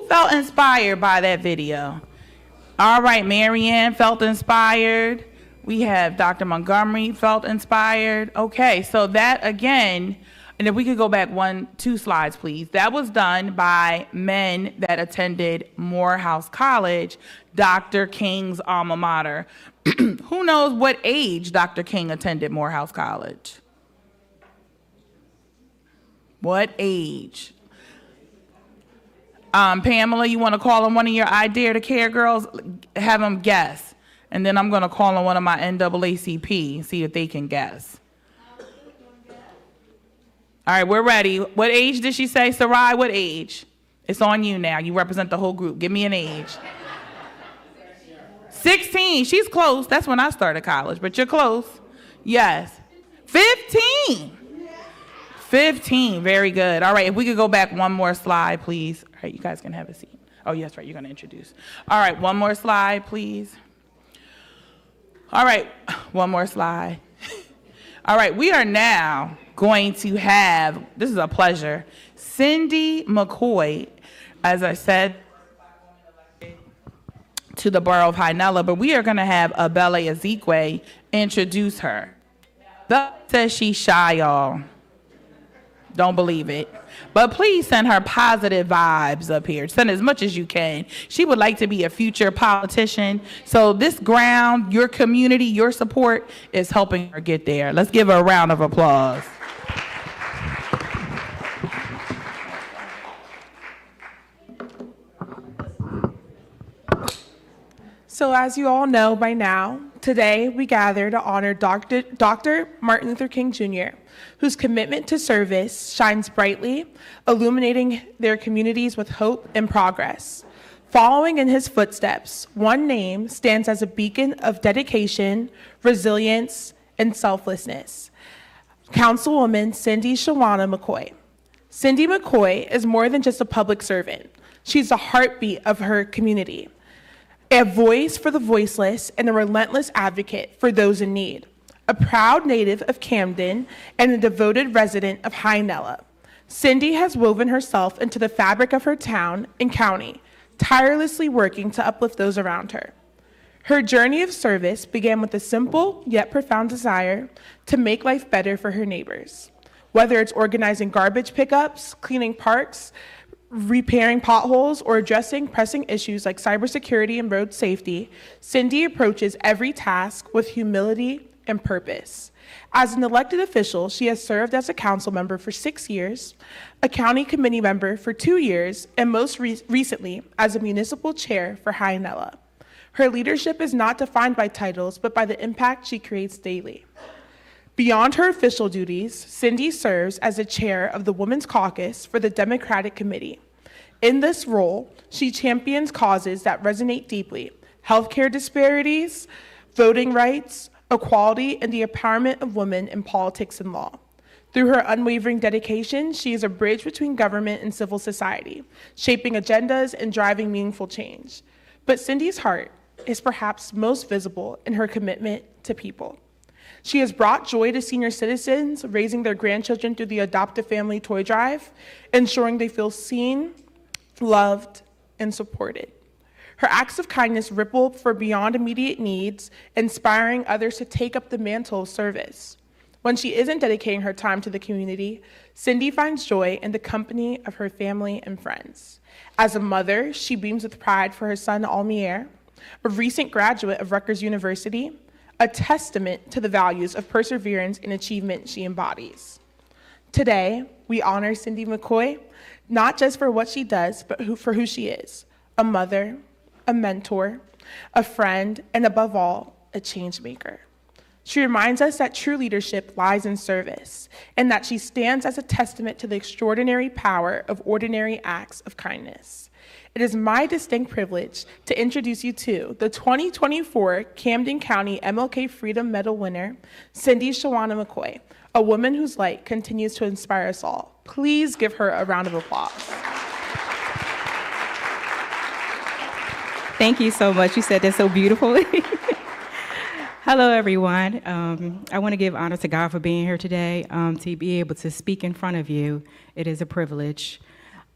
Felt inspired by that video. All right, Marianne felt inspired. We have Dr. Montgomery felt inspired. Okay, so that again, and if we could go back 2 slides, please. That was done by men that attended Morehouse College, Dr. King's alma mater. Who knows what age Dr. King attended Morehouse College? What age? Pamela, you want to call on one of your I Dare to Care girls? Have them guess. And then I'm going to call on one of my NAACP and see if they can guess. All right, we're ready. What age did she say, Sarai? What age? It's on you now. You represent the whole group. Give me an age. 16. She's close. That's when I started college, but you're close. Yes. 15. 15. Very good. All right, if we could go back one more slide, please. All right, you guys can have a seat. Oh, yes, right, you're going to introduce. All right, one more slide, please. All right, one more slide. All right, we are now going to have, this is a pleasure, Cindy McCoy, as I said, to the borough of Hynella, but we are going to have Abele Ezekwe introduce her. Bella says she's shy, y'all. Don't believe it. But please send her positive vibes up here. Send as much as you can. She would like to be a future politician. So this ground, your community, your support is helping her get there. Let's give her a round of applause. So as you all know by now, today we gather to honor Dr. Martin Luther King Jr., whose commitment to service shines brightly, illuminating their communities with hope and progress. Following in his footsteps, one name stands as a beacon of dedication, resilience, and selflessness. Councilwoman Cindy Shawana McCoy. Cindy McCoy is more than just a public servant. She's the heartbeat of her community, a voice for the voiceless and a relentless advocate for those in need. A proud native of Camden and a devoted resident of Hynella, Cindy has woven herself into the fabric of her town and county, tirelessly working to uplift those around her. Her journey of service began with a simple yet profound desire to make life better for her neighbors. Whether it's organizing garbage pickups, cleaning parks, repairing potholes, or addressing pressing issues like cybersecurity and road safety, Cindy approaches every task with humility and purpose. As an elected official, she has served as a council member for 6 years, a county committee member for 2 years, and most recently as a municipal chair for Hynella. Her leadership is not defined by titles, but by the impact she creates daily. Beyond her official duties, Cindy serves as the chair of the Women's Caucus for the Democratic Committee. In this role, she champions causes that resonate deeply: healthcare disparities, voting rights, equality, and the empowerment of women in politics and law. Through her unwavering dedication, she is a bridge between government and civil society, shaping agendas and driving meaningful change. But Cindy's heart is perhaps most visible in her commitment to people. She has brought joy to senior citizens, raising their grandchildren through the Adoptive Family Toy Drive, ensuring they feel seen, loved, and supported. Her acts of kindness ripple for beyond immediate needs, inspiring others to take up the mantle of service. When she isn't dedicating her time to the community, Cindy finds joy in the company of her family and friends. As a mother, she beams with pride for her son, Almier, a recent graduate of Rutgers University, a testament to the values of perseverance and achievement she embodies. Today, we honor Cindy McCoy, not just for what she does, but for who she is: a mother, a mentor, a friend, and above all, a change maker. She reminds us that true leadership lies in service, and that she stands as a testament to the extraordinary power of ordinary acts of kindness. It is my distinct privilege to introduce you to the 2024 Camden County MLK Freedom Medal winner, Cindy Shawana McCoy, a woman whose light continues to inspire us all. Please give her a round of applause. Thank you so much. You said that so beautifully. Hello, everyone. I want to give honor to God for being here today, to be able to speak in front of you. It is a privilege.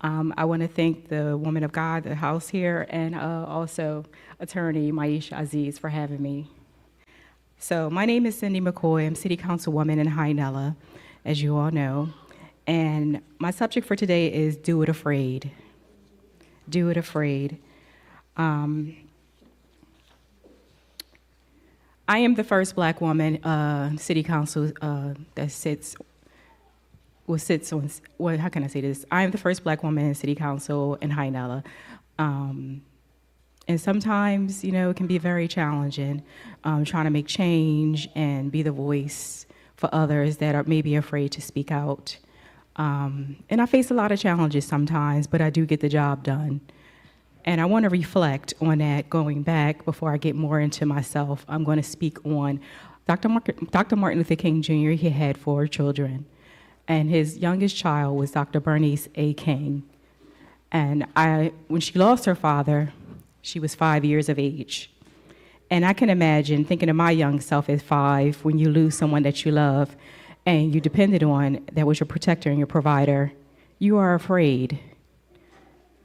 I want to thank the woman of God, the house here, and also attorney Maisha Aziz for having me. So my name is Cindy McCoy. I'm city councilwoman in Hynella, as you all know. And my subject for today is Do It Afraid. Do It Afraid. I am the first Black woman city council that sits on, well, how can I say this? I am the first Black woman in city council in Hynella. And sometimes, you know, it can be very challenging trying to make change and be the voice for others that are maybe afraid to speak out. And I face a lot of challenges sometimes, but I do get the job done. And I want to reflect on that going back before I get more into myself. I'm going to speak on Dr. Martin Luther King Jr. He had 4 children, and his youngest child was Dr. Bernice A. King. And when she lost her father, she was 5 years of age. And I can imagine thinking of my young self at 5, when you lose someone that you love and you depended on, that was your protector and your provider, you are afraid.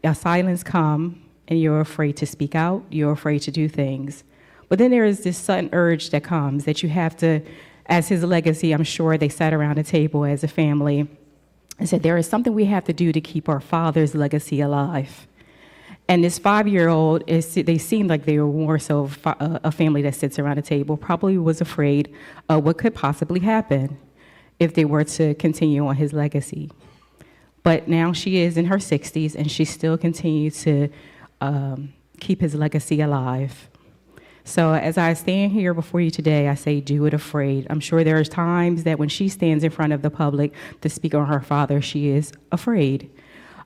A silence comes, and you're afraid to speak out, you're afraid to do things. But then there is this sudden urge that comes that you have to, as his legacy, I'm sure they sat around a table as a family and said, there is something we have to do to keep our father's legacy alive. And this 5-year-old, they seemed like they were more so a family that sits around a table, probably was afraid of what could possibly happen if they were to continue on his legacy. But now she is in her 60s, and she still continues to keep his legacy alive. So as I stand here before you today, I say, do it afraid. I'm sure there are times that when she stands in front of the public to speak on her father, she is afraid.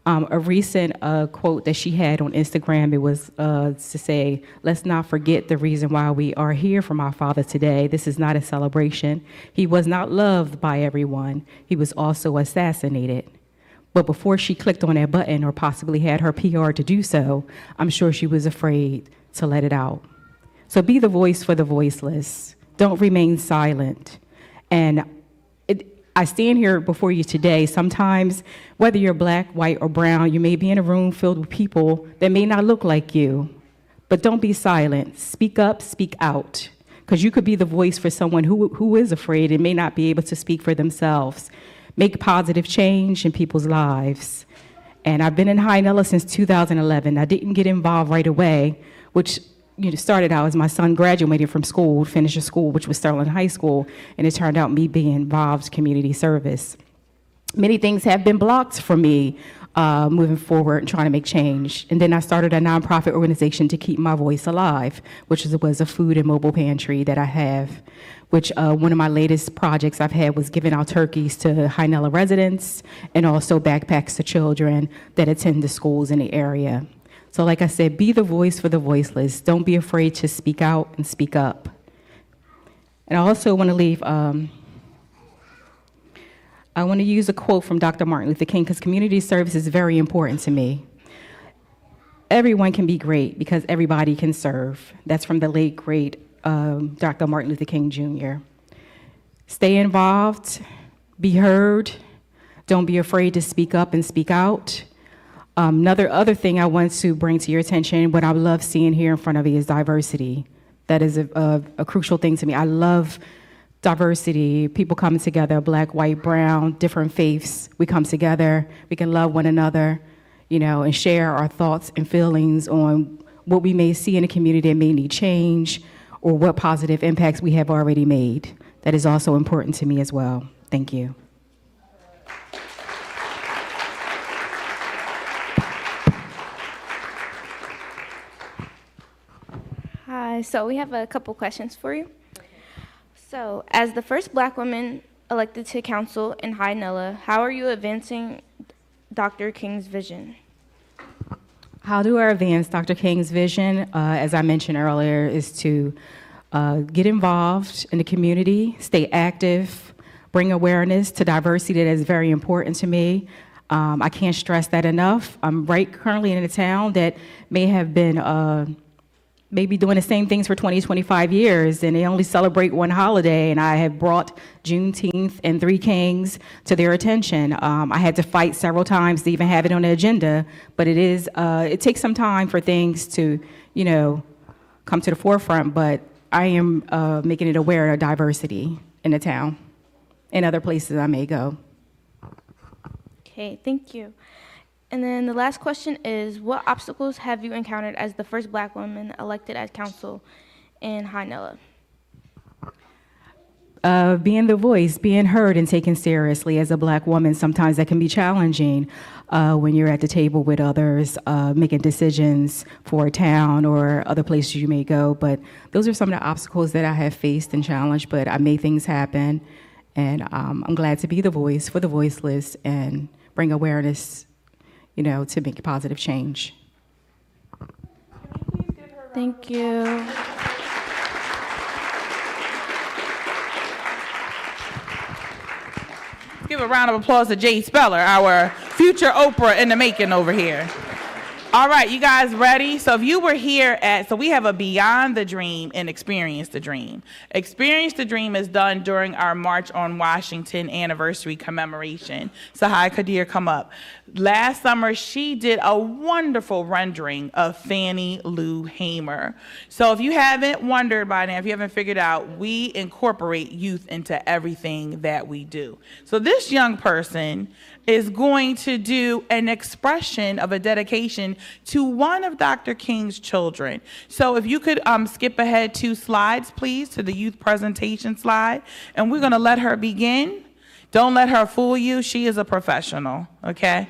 A recent quote that she had on Instagram, it was to say, let's not forget the reason why we are here from our father today. This is not a celebration. He was not loved by everyone. He was also assassinated. But before she clicked on that button or possibly had her PR to do so, I'm sure she was afraid to let it out. So be the voice for the voiceless. Don't remain silent. And I stand here before you today. Sometimes, whether you're Black, white, or brown, you may be in a room filled with people that may not look like you. But don't be silent. Speak up, speak out. Because you could be the voice for someone who is afraid and may not be able to speak for themselves. Make positive change in people's lives. And I've been in Hynella since 2011. I didn't get involved right away, which started out as my son graduating from school, finished school, which was Sterling High School, and it turned out me being involved in community service. Many things have been blocked for me moving forward and trying to make change. And then I started a nonprofit organization to keep my voice alive, which was a food and mobile pantry that I have, which one of my latest projects I've had was giving out turkeys to Hynella residents and also backpacks to children that attend the schools in the area. So like I said, be the voice for the voiceless. Don't be afraid to speak out and speak up. And I also want to leave, I want to use a quote from Dr. Martin Luther King, because community service is very important to me. Everyone can be great because everybody can serve. That's from the late, great Dr. Martin Luther King Jr. Stay involved, be heard, don't be afraid to speak up and speak out. Other thing I want to bring to your attention, what I love seeing here in front of you is diversity. That is a crucial thing to me. I love diversity, people coming together, black, white, brown, different faiths. We come together, we can love one another, and share our thoughts and feelings on what we may see in the community that may need change or what positive impacts we have already made. That is also important to me as well. Thank you. Hi, so we have a couple questions for you. So, as the first Black woman elected to council in Hynella, how are you advancing Dr. King's vision? How do I advance Dr. King's vision? As I mentioned earlier, is to get involved in the community, stay active, bring awareness to diversity that is very important to me. I can't stress that enough. I'm currently in a town that may have been maybe doing the same things for 20, 25 years, and they only celebrate one holiday, and I have brought Juneteenth and Three Kings to their attention. I had to fight several times to even have it on the agenda, but it takes some time for things to, come to the forefront, but I am making it aware of diversity in the town and other places I may go. Okay, thank you. And then the last question is, what obstacles have you encountered as the first Black woman elected as council in Hynella? Being the voice, being heard and taken seriously as a Black woman, sometimes that can be challenging when you're at the table with others, making decisions for a town or other places you may go. But those are some of the obstacles that I have faced and challenged, but I made things happen. And I'm glad to be the voice for the voiceless and bring awareness, to make a positive change. Thank you. Give a round of applause to Jay Speller, our future Oprah in the making over here. All right, you guys ready? So if you were here so we have a Beyond the Dream and Experience the Dream. Experience the Dream is done during our March on Washington anniversary commemoration. Sahai Kadir, come up. Last summer, she did a wonderful rendering of Fannie Lou Hamer. So if you haven't wondered by now, if you haven't figured out, we incorporate youth into everything that we do. So this young person is going to do an expression of a dedication to one of Dr. King's children. So if you could skip ahead 2 slides, please, to the youth presentation slide, and we're gonna let her begin. Don't let her fool you. She is a professional, okay?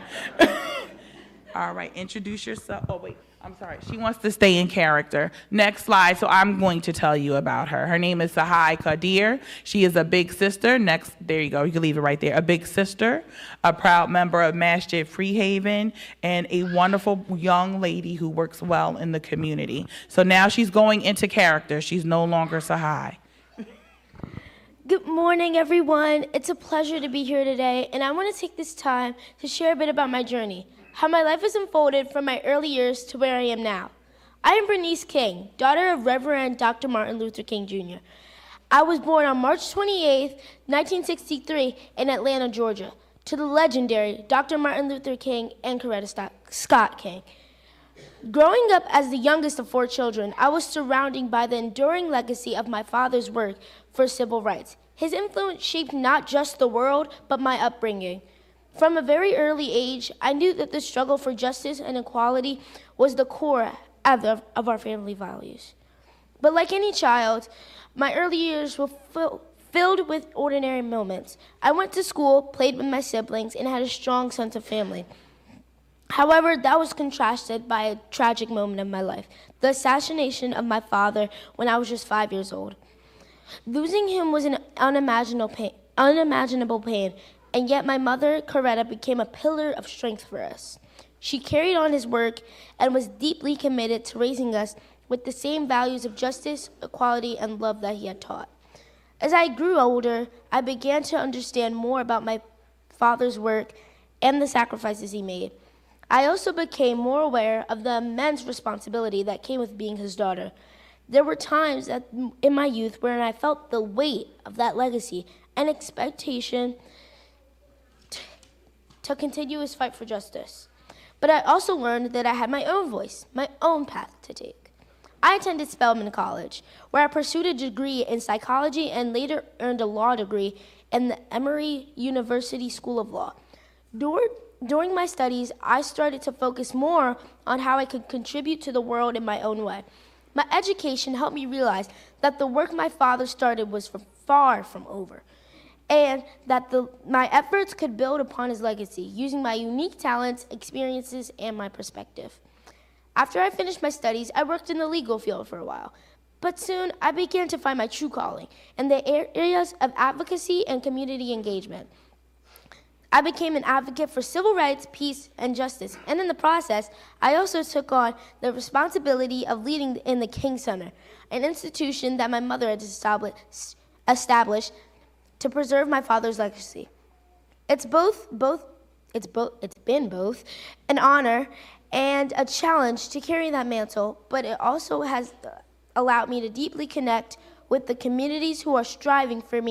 All right, introduce yourself. Oh, wait, I'm sorry. She wants to stay in character. Next slide, so I'm going to tell you about her. Her name is Sahai Kadir. She is a big sister. There you go. You can leave it right there. A big sister, a proud member of Masjid Freehaven, and a wonderful young lady who works well in the community. So now she's going into character. She's no longer Sahai. Good morning, everyone. It's a pleasure to be here today, and I want to take this time to share a bit about my journey, how my life has unfolded from my early years to where I am now. I am Bernice King, daughter of Reverend Dr. Martin Luther King Jr. I was born on March 28, 1963, in Atlanta, Georgia, to the legendary Dr. Martin Luther King and Coretta Scott King. Growing up as the youngest of 4 children, I was surrounded by the enduring legacy of my father's work for civil rights. His influence shaped not just the world, but my upbringing. From a very early age, I knew that the struggle for justice and equality was the core of our family values. But like any child, my early years were filled with ordinary moments. I went to school, played with my siblings, and had a strong sense of family. However, that was contrasted by a tragic moment of my life, the assassination of my father when I was just 5 years old. Losing him was an unimaginable pain, and yet my mother, Coretta, became a pillar of strength for us. She carried on his work and was deeply committed to raising us with the same values of justice, equality, and love that he had taught. As I grew older, I began to understand more about my father's work and the sacrifices he made. I also became more aware of the immense responsibility that came with being his daughter. There were times in my youth where I felt the weight of that legacy and expectation to continue his fight for justice. But I also learned that I had my own voice, my own path to take. I attended Spelman College, where I pursued a degree in psychology and later earned a law degree in the Emory University School of Law. During my studies, I started to focus more on how I could contribute to the world in my own way. My education helped me realize that the work my father started was far from over, and that my efforts could build upon his legacy using my unique talents, experiences, and my perspective. After I finished my studies, I worked in the legal field for a while, but soon I began to find my true calling in the areas of advocacy and community engagement. I became an advocate for civil rights, peace, and justice, and in the process, I also took on the responsibility of leading in the King Center, an institution that my mother had established to preserve my father's legacy. It's been both an honor and a challenge to carry that mantle, but it also has allowed me to deeply connect with the communities who are striving for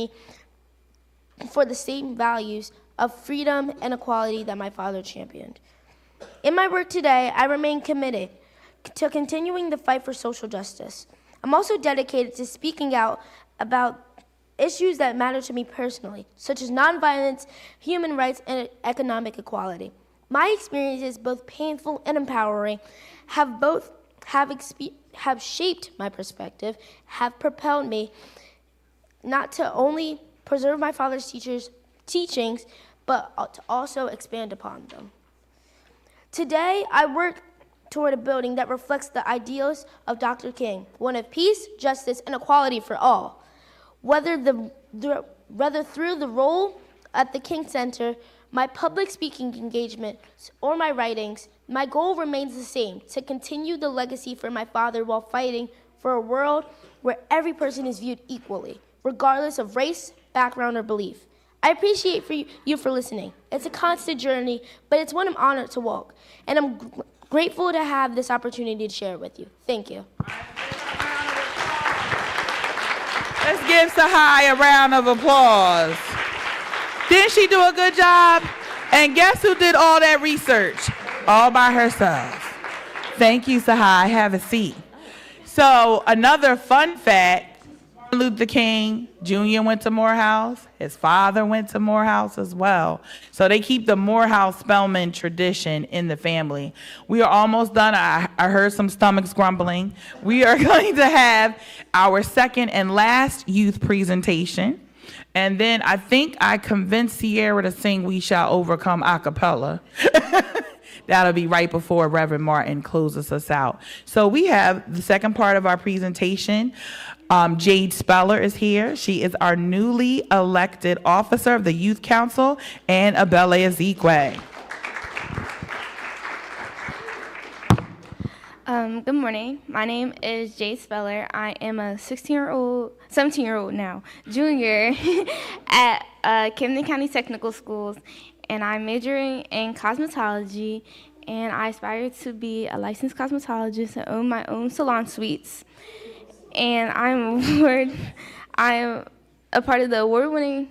the same values of freedom and equality that my father championed. In my work today, I remain committed to continuing the fight for social justice. I'm also dedicated to speaking out about issues that matter to me personally, such as nonviolence, human rights, and economic equality. My experiences, both painful and empowering, have shaped my perspective, have propelled me not to only preserve my father's teachings, but to also expand upon them. Today, I work toward a building that reflects the ideals of Dr. King, one of peace, justice, and equality for all. Whether through the role at the King Center, my public speaking engagements, or my writings, my goal remains the same: to continue the legacy for my father while fighting for a world where every person is viewed equally, regardless of race, background, or belief. I appreciate you for listening. It's a constant journey, but it's one I'm honored to walk, and I'm grateful to have this opportunity to share it with you. Thank you. Let's give Sahai a round of applause. Didn't she do a good job? And guess who did all that research? All by herself. Thank you, Sahai. Have a seat. So another fun fact, Martin Luther King Jr. went to Morehouse. His father went to Morehouse as well. So they keep the Morehouse Spelman tradition in the family. We are almost done. I heard some stomachs grumbling. We are going to have our second and last youth presentation. And then I think I convinced Sierra to sing We Shall Overcome a cappella. That'll be right before Reverend Martin closes us out. So we have the second part of our presentation. Jade Speller is here. She is our newly elected officer of the Youth Council, and Abele Ezekwe. Good morning. My name is Jade Speller. I am a 17-year-old now, junior at Camden County Technical Schools, and I'm majoring in cosmetology, and I aspire to be a licensed cosmetologist and own my own salon suites. And I'm a part of the award-winning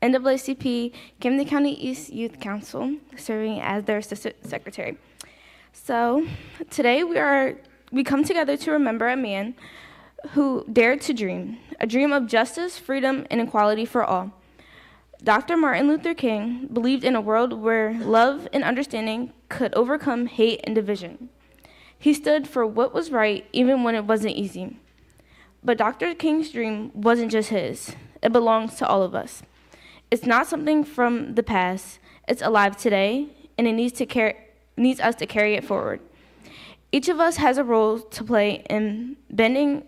NAACP Camden County East Youth Council, serving as their assistant secretary. So today we come together to remember a man who dared to dream, a dream of justice, freedom, and equality for all. Dr. Martin Luther King believed in a world where love and understanding could overcome hate and division. He stood for what was right even when it wasn't easy. But Dr. King's dream wasn't just his. It belongs to all of us. It's not something from the past. It's alive today, and it needs needs us to carry it forward. Each of us has a role to play in bending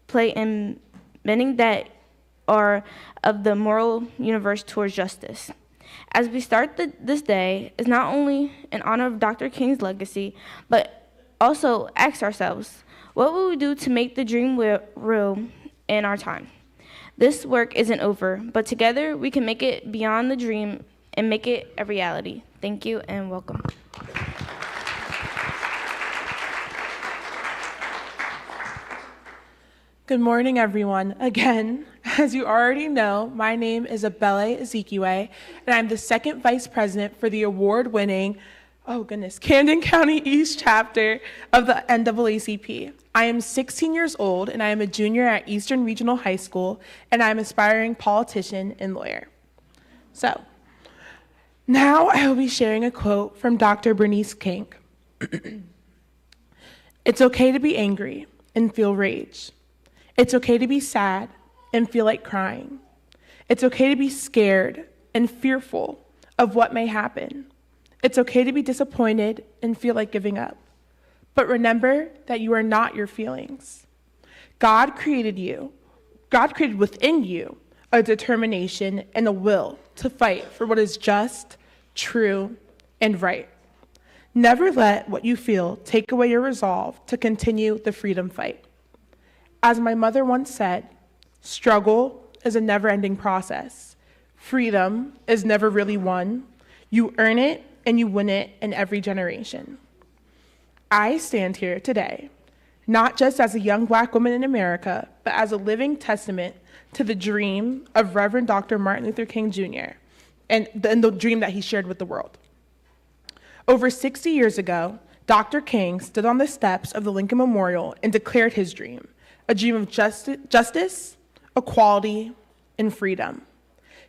that are of the moral universe towards justice. As we start this day, is not only in honor of Dr. King's legacy, but also ask ourselves, what will we do to make the dream real in our time? This work isn't over, but together we can make it beyond the dream and make it a reality. Thank you and welcome. Good morning, everyone. Again, as you already know, my name is Abele Ezekiwe, and I'm the second vice president for the award-winning, Camden County East chapter of the NAACP. I am 16 years old, and I am a junior at Eastern Regional High School, and I'm an aspiring politician and lawyer. So, now I will be sharing a quote from Dr. Bernice King. It's okay to be angry and feel rage. It's okay to be sad and feel like crying. It's okay to be scared and fearful of what may happen. It's okay to be disappointed and feel like giving up. But remember that you are not your feelings. God created within you a determination and a will to fight for what is just, true, and right. Never let what you feel take away your resolve to continue the freedom fight. As my mother once said, struggle is a never-ending process. Freedom is never really won. You earn it and you win it in every generation. I stand here today, not just as a young Black woman in America, but as a living testament to the dream of Reverend Dr. Martin Luther King Jr. and the dream that he shared with the world. Over 60 years ago, Dr. King stood on the steps of the Lincoln Memorial and declared his dream, a dream of justice, equality, and freedom.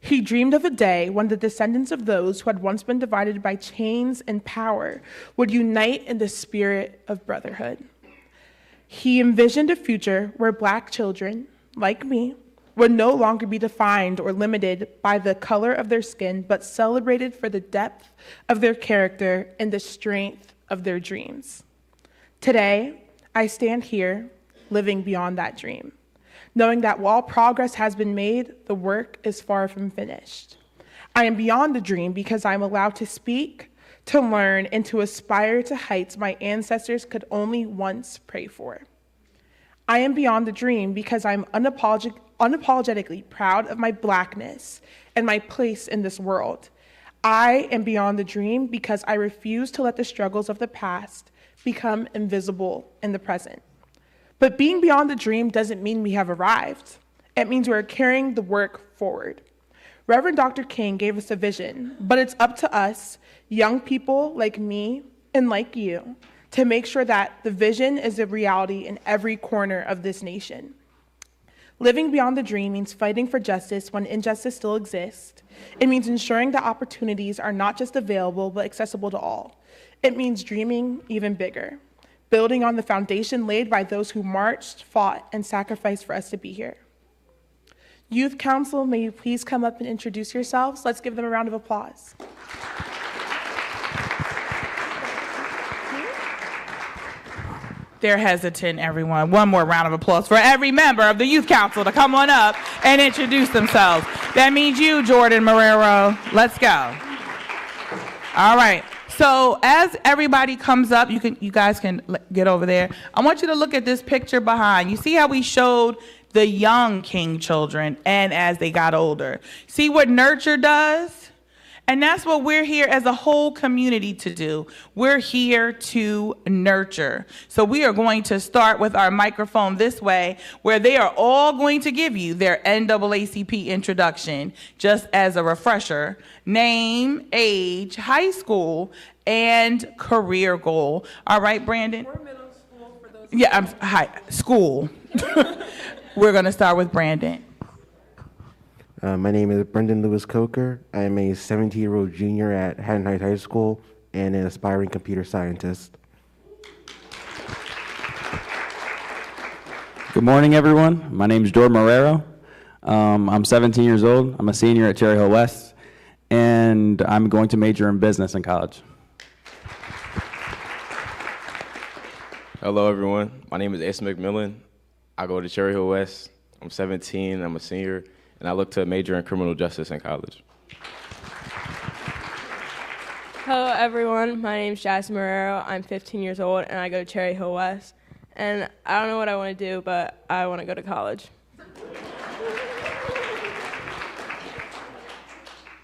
He dreamed of a day when the descendants of those who had once been divided by chains and power would unite in the spirit of brotherhood. He envisioned a future where Black children, like me, would no longer be defined or limited by the color of their skin, but celebrated for the depth of their character and the strength of their dreams. Today, I stand here living beyond that dream, knowing that while progress has been made, the work is far from finished. I am beyond the dream because I'm allowed to speak, to learn, and to aspire to heights my ancestors could only once pray for. I am beyond the dream because I'm unapologetically proud of my Blackness and my place in this world. I am beyond the dream because I refuse to let the struggles of the past become invisible in the present. But being beyond the dream doesn't mean we have arrived. It means we're carrying the work forward. Reverend Dr. King gave us a vision, but it's up to us, young people like me and like you, to make sure that the vision is a reality in every corner of this nation. Living beyond the dream means fighting for justice when injustice still exists. It means ensuring that opportunities are not just available, but accessible to all. It means dreaming even bigger, building on the foundation laid by those who marched, fought, and sacrificed for us to be here. Youth Council, may you please come up and introduce yourselves? Let's give them a round of applause. They're hesitant, everyone. One more round of applause for every member of the Youth Council to come on up and introduce themselves. That means you, Jordan Marrero. Let's go. All right. So as everybody comes up, you guys can get over there. I want you to look at this picture behind. You see how we showed the young King children and as they got older. See what nurture does? And that's what we're here as a whole community to do. We're here to nurture. So we are going to start with our microphone this way, where they are all going to give you their NAACP introduction, just as a refresher. Name, age, high school, and career goal. All right, Brandon? Or middle school for those. Yeah, school. We're going to start with Brandon. My name is Brendan Lewis Coker. I am a 17-year-old junior at Haddon Heights High School and an aspiring computer scientist. Good morning, everyone. My name is Jordan Marrero. I'm 17 years old. I'm a senior at Cherry Hill West, and I'm going to major in business in college. Hello, everyone. My name is Ace McMillan. I go to Cherry Hill West. I'm 17. I'm a senior, and I look to major in criminal justice in college. Hello, everyone. My name is Jasmine Marrero. I'm 15 years old, and I go to Cherry Hill West. And I don't know what I want to do, but I want to go to college.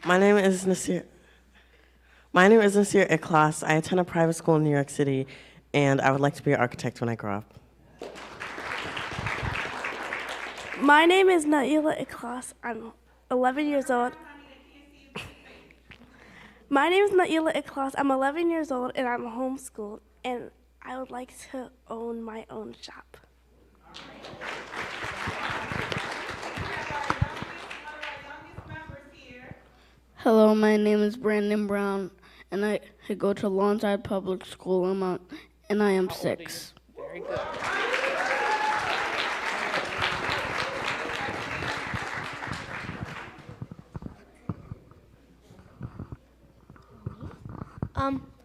My name is Nasir Ikhlas. I attend a private school in New York City, and I would like to be an architect when I grow up. My name is Naila Ikhlas. I'm 11 years old. My name is Naila Ikhlas. I'm 11 years old, and I'm homeschooled, and I would like to own my own shop. Hello, my name is Brandon Brown, and I go to Lawnside Public School, and I am 6. Very good.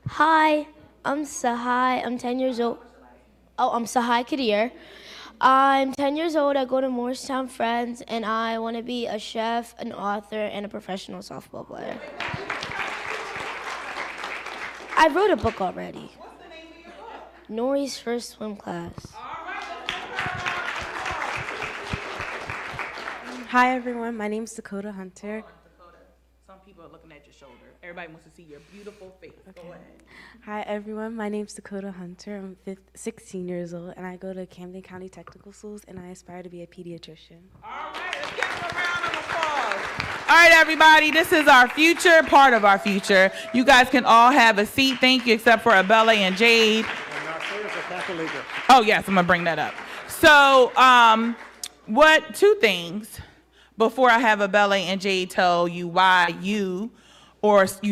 Hi, I'm Sahai. I'm 10 years old. Oh, I'm Sahai Kadir. I'm 10 years old. I go to Morristown Friends, and I want to be a chef, an author, and a professional softball player. I wrote a book already. What's the name of your book? Nori's First Swim Class. Hi, everyone. My name is Dakota Hunter. Some people are looking at your shoulder. Everybody wants to see your beautiful face. Go ahead. Hi, everyone. My name is Dakota Hunter. I'm 16 years old, and I go to Camden County Technical Schools, and I aspire to be a pediatrician. All right, everybody, this is our future, part of our future. You guys can all have a seat. Thank you, except for Abella and Jade. Oh, yes, I'm going to bring that up. So, two things before I have Abella and Jade tell you why you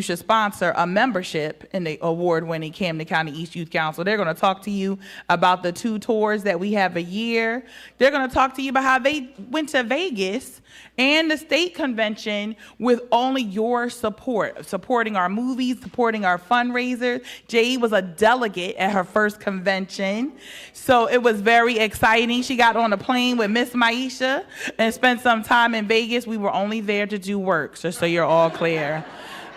should sponsor a membership in the award-winning Camden County East Youth Council. They're going to talk to you about the 2 tours that we have a year. They're going to talk to you about how they went to Vegas and the state convention with only your support, supporting our movies, supporting our fundraisers. Jade was a delegate at her first convention, so it was very exciting. She got on a plane with Miss Maisha and spent some time in Vegas. We were only there to do work, so you're all clear.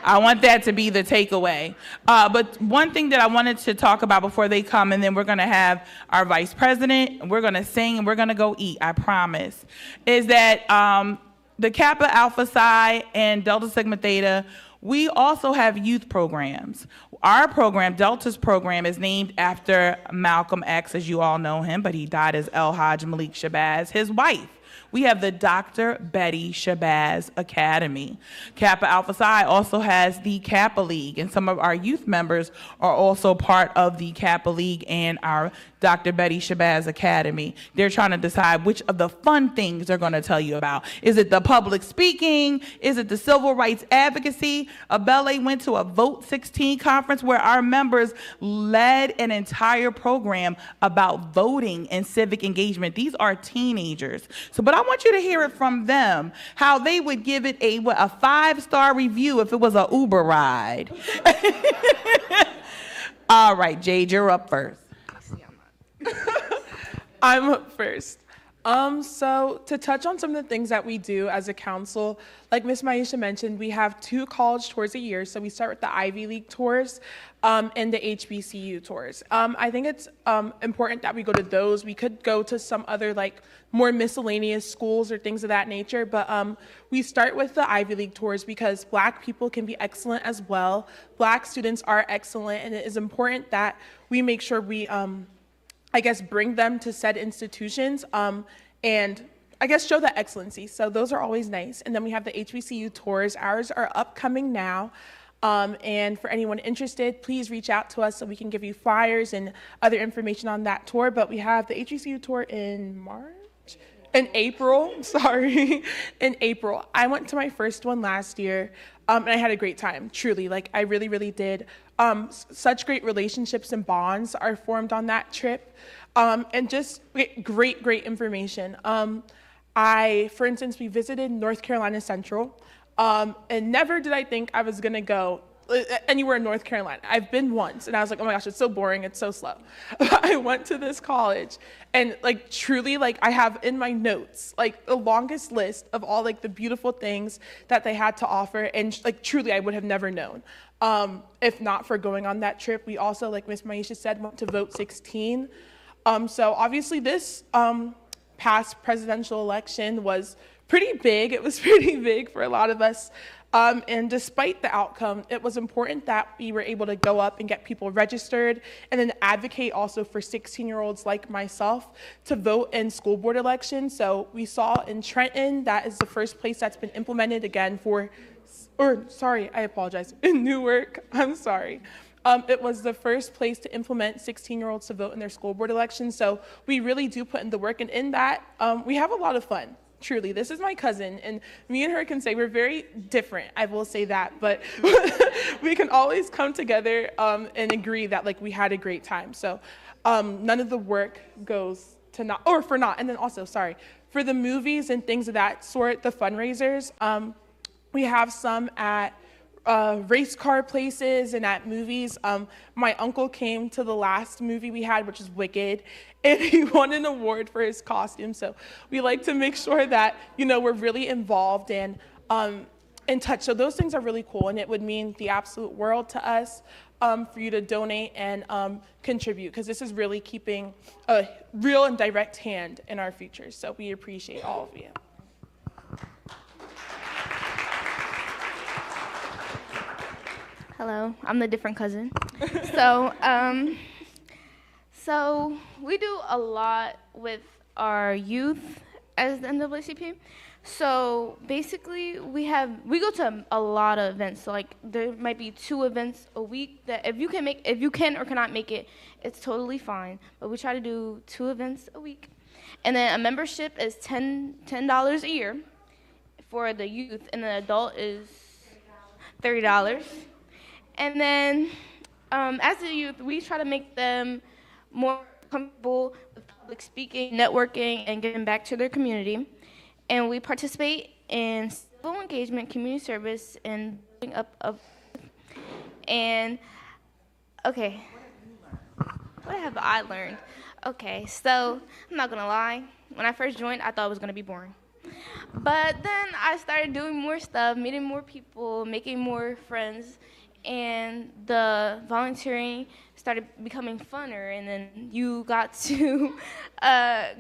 I want that to be the takeaway. But one thing that I wanted to talk about before they come, and then we're going to have our vice president, and we're going to sing, and we're going to go eat, I promise, is that the Kappa Alpha Psi and Delta Sigma Theta, we also have youth programs. Our program, Delta's program, is named after Malcolm X, as you all know him, but he died as El Haj Malik Shabazz, his wife. We have the Dr. Betty Shabazz Academy. Kappa Alpha Psi also has the Kappa League, and some of our youth members are also part of the Kappa League and our Dr. Betty Shabazz Academy. They're trying to decide which of the fun things they're going to tell you about. Is it the public speaking? Is it the civil rights advocacy? Abele went to a Vote 16 conference where our members led an entire program about voting and civic engagement. These are teenagers. But I want you to hear it from them, how they would give it a 5-star review if it was an Uber ride. All right, Jade, you're up first. I'm up first. So to touch on some of the things that we do as a council, like Ms. Maisha mentioned, we have 2 college tours a year. So we start with the Ivy League tours and the HBCU tours. I think it's important that we go to those. We could go to some other more miscellaneous schools or things of that nature, but we start with the Ivy League tours because Black people can be excellent as well. Black students are excellent, and it is important that we make sure we bring them to said institutions and show that excellency. So those are always nice. And then we have the HBCU tours. Ours are upcoming now. And for anyone interested, please reach out to us so we can give you flyers and other information on that tour. But we have the HBCU tour in April. In April. I went to my first one last year, and I had a great time, truly. I really, really did. Such great relationships and bonds are formed on that trip, and just great information. For instance, we visited North Carolina Central, and never did I think I was gonna go anywhere in North Carolina. I've been once, and I was like, oh my gosh, it's so boring, it's so slow. I went to this college, and like truly, like I have in my notes, like the longest list of all like the beautiful things that they had to offer, and like truly, I would have never known. If not for going on that trip. We also, like Ms. Maisha said, went to Vote 16. So obviously this past presidential election was pretty big. It was pretty big for a lot of us. And despite the outcome, it was important that we were able to go up and get people registered and then advocate also for 16-year-olds like myself to vote in school board elections. So we saw in Trenton, that is the first place that's been implemented again I apologize, in Newark, I'm sorry. It was the first place to implement 16-year-olds to vote in their school board elections. So we really do put in the work, and in that, we have a lot of fun. Truly, this is my cousin, and me and her can say we're very different, I will say that, but we can always come together and agree that like we had a great time. So none of the work goes to naught, and then also, for the movies and things of that sort, the fundraisers, we have some at race car places and at movies. My uncle came to the last movie we had, which is Wicked, and he won an award for his costume. So we like to make sure that, we're really involved and in touch. So those things are really cool, and it would mean the absolute world to us for you to donate and contribute, because this is really keeping a real and direct hand in our future. So we appreciate all of you. Hello, I'm the different cousin. So we do a lot with our youth as the NAACP. So basically, we go to a lot of events. So like there might be 2 events a week that if you can or cannot make it, it's totally fine. But we try to do 2 events a week, and then a membership is $10 a year for the youth, and the adult is $30. And then, as a youth, we try to make them more comfortable with public speaking, networking, and giving back to their community. And we participate in civil engagement, community service, and building up. And, okay, what have I learned? Okay, so I'm not gonna lie. When I first joined, I thought it was gonna be boring. But then I started doing more stuff, meeting more people, making more friends, and the volunteering started becoming funner, and then you got to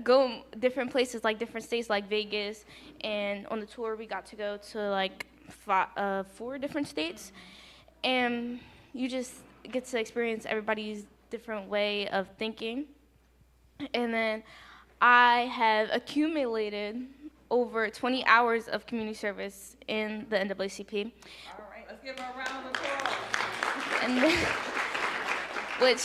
go different places, like different states like Vegas, and on the tour we got to go to like 4 different states, and you just get to experience everybody's different way of thinking. And then I have accumulated over 20 hours of community service in the NAACP. Let's give her a round of applause. And then, which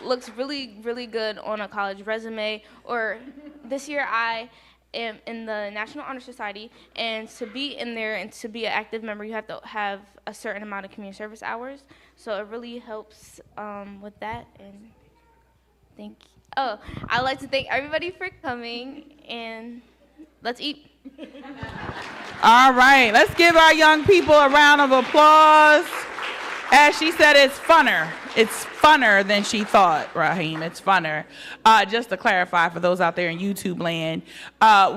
looks really, really good on a college resume. Or this year I am in the National Honor Society, and to be in there and to be an active member, you have to have a certain amount of community service hours. So it really helps with that. And thank you. Oh, I'd like to thank everybody for coming, and let's eat. All right, let's give our young people a round of applause. As she said, it's funner. It's funner than she thought, Raheem. It's funner. Just to clarify for those out there in YouTube land,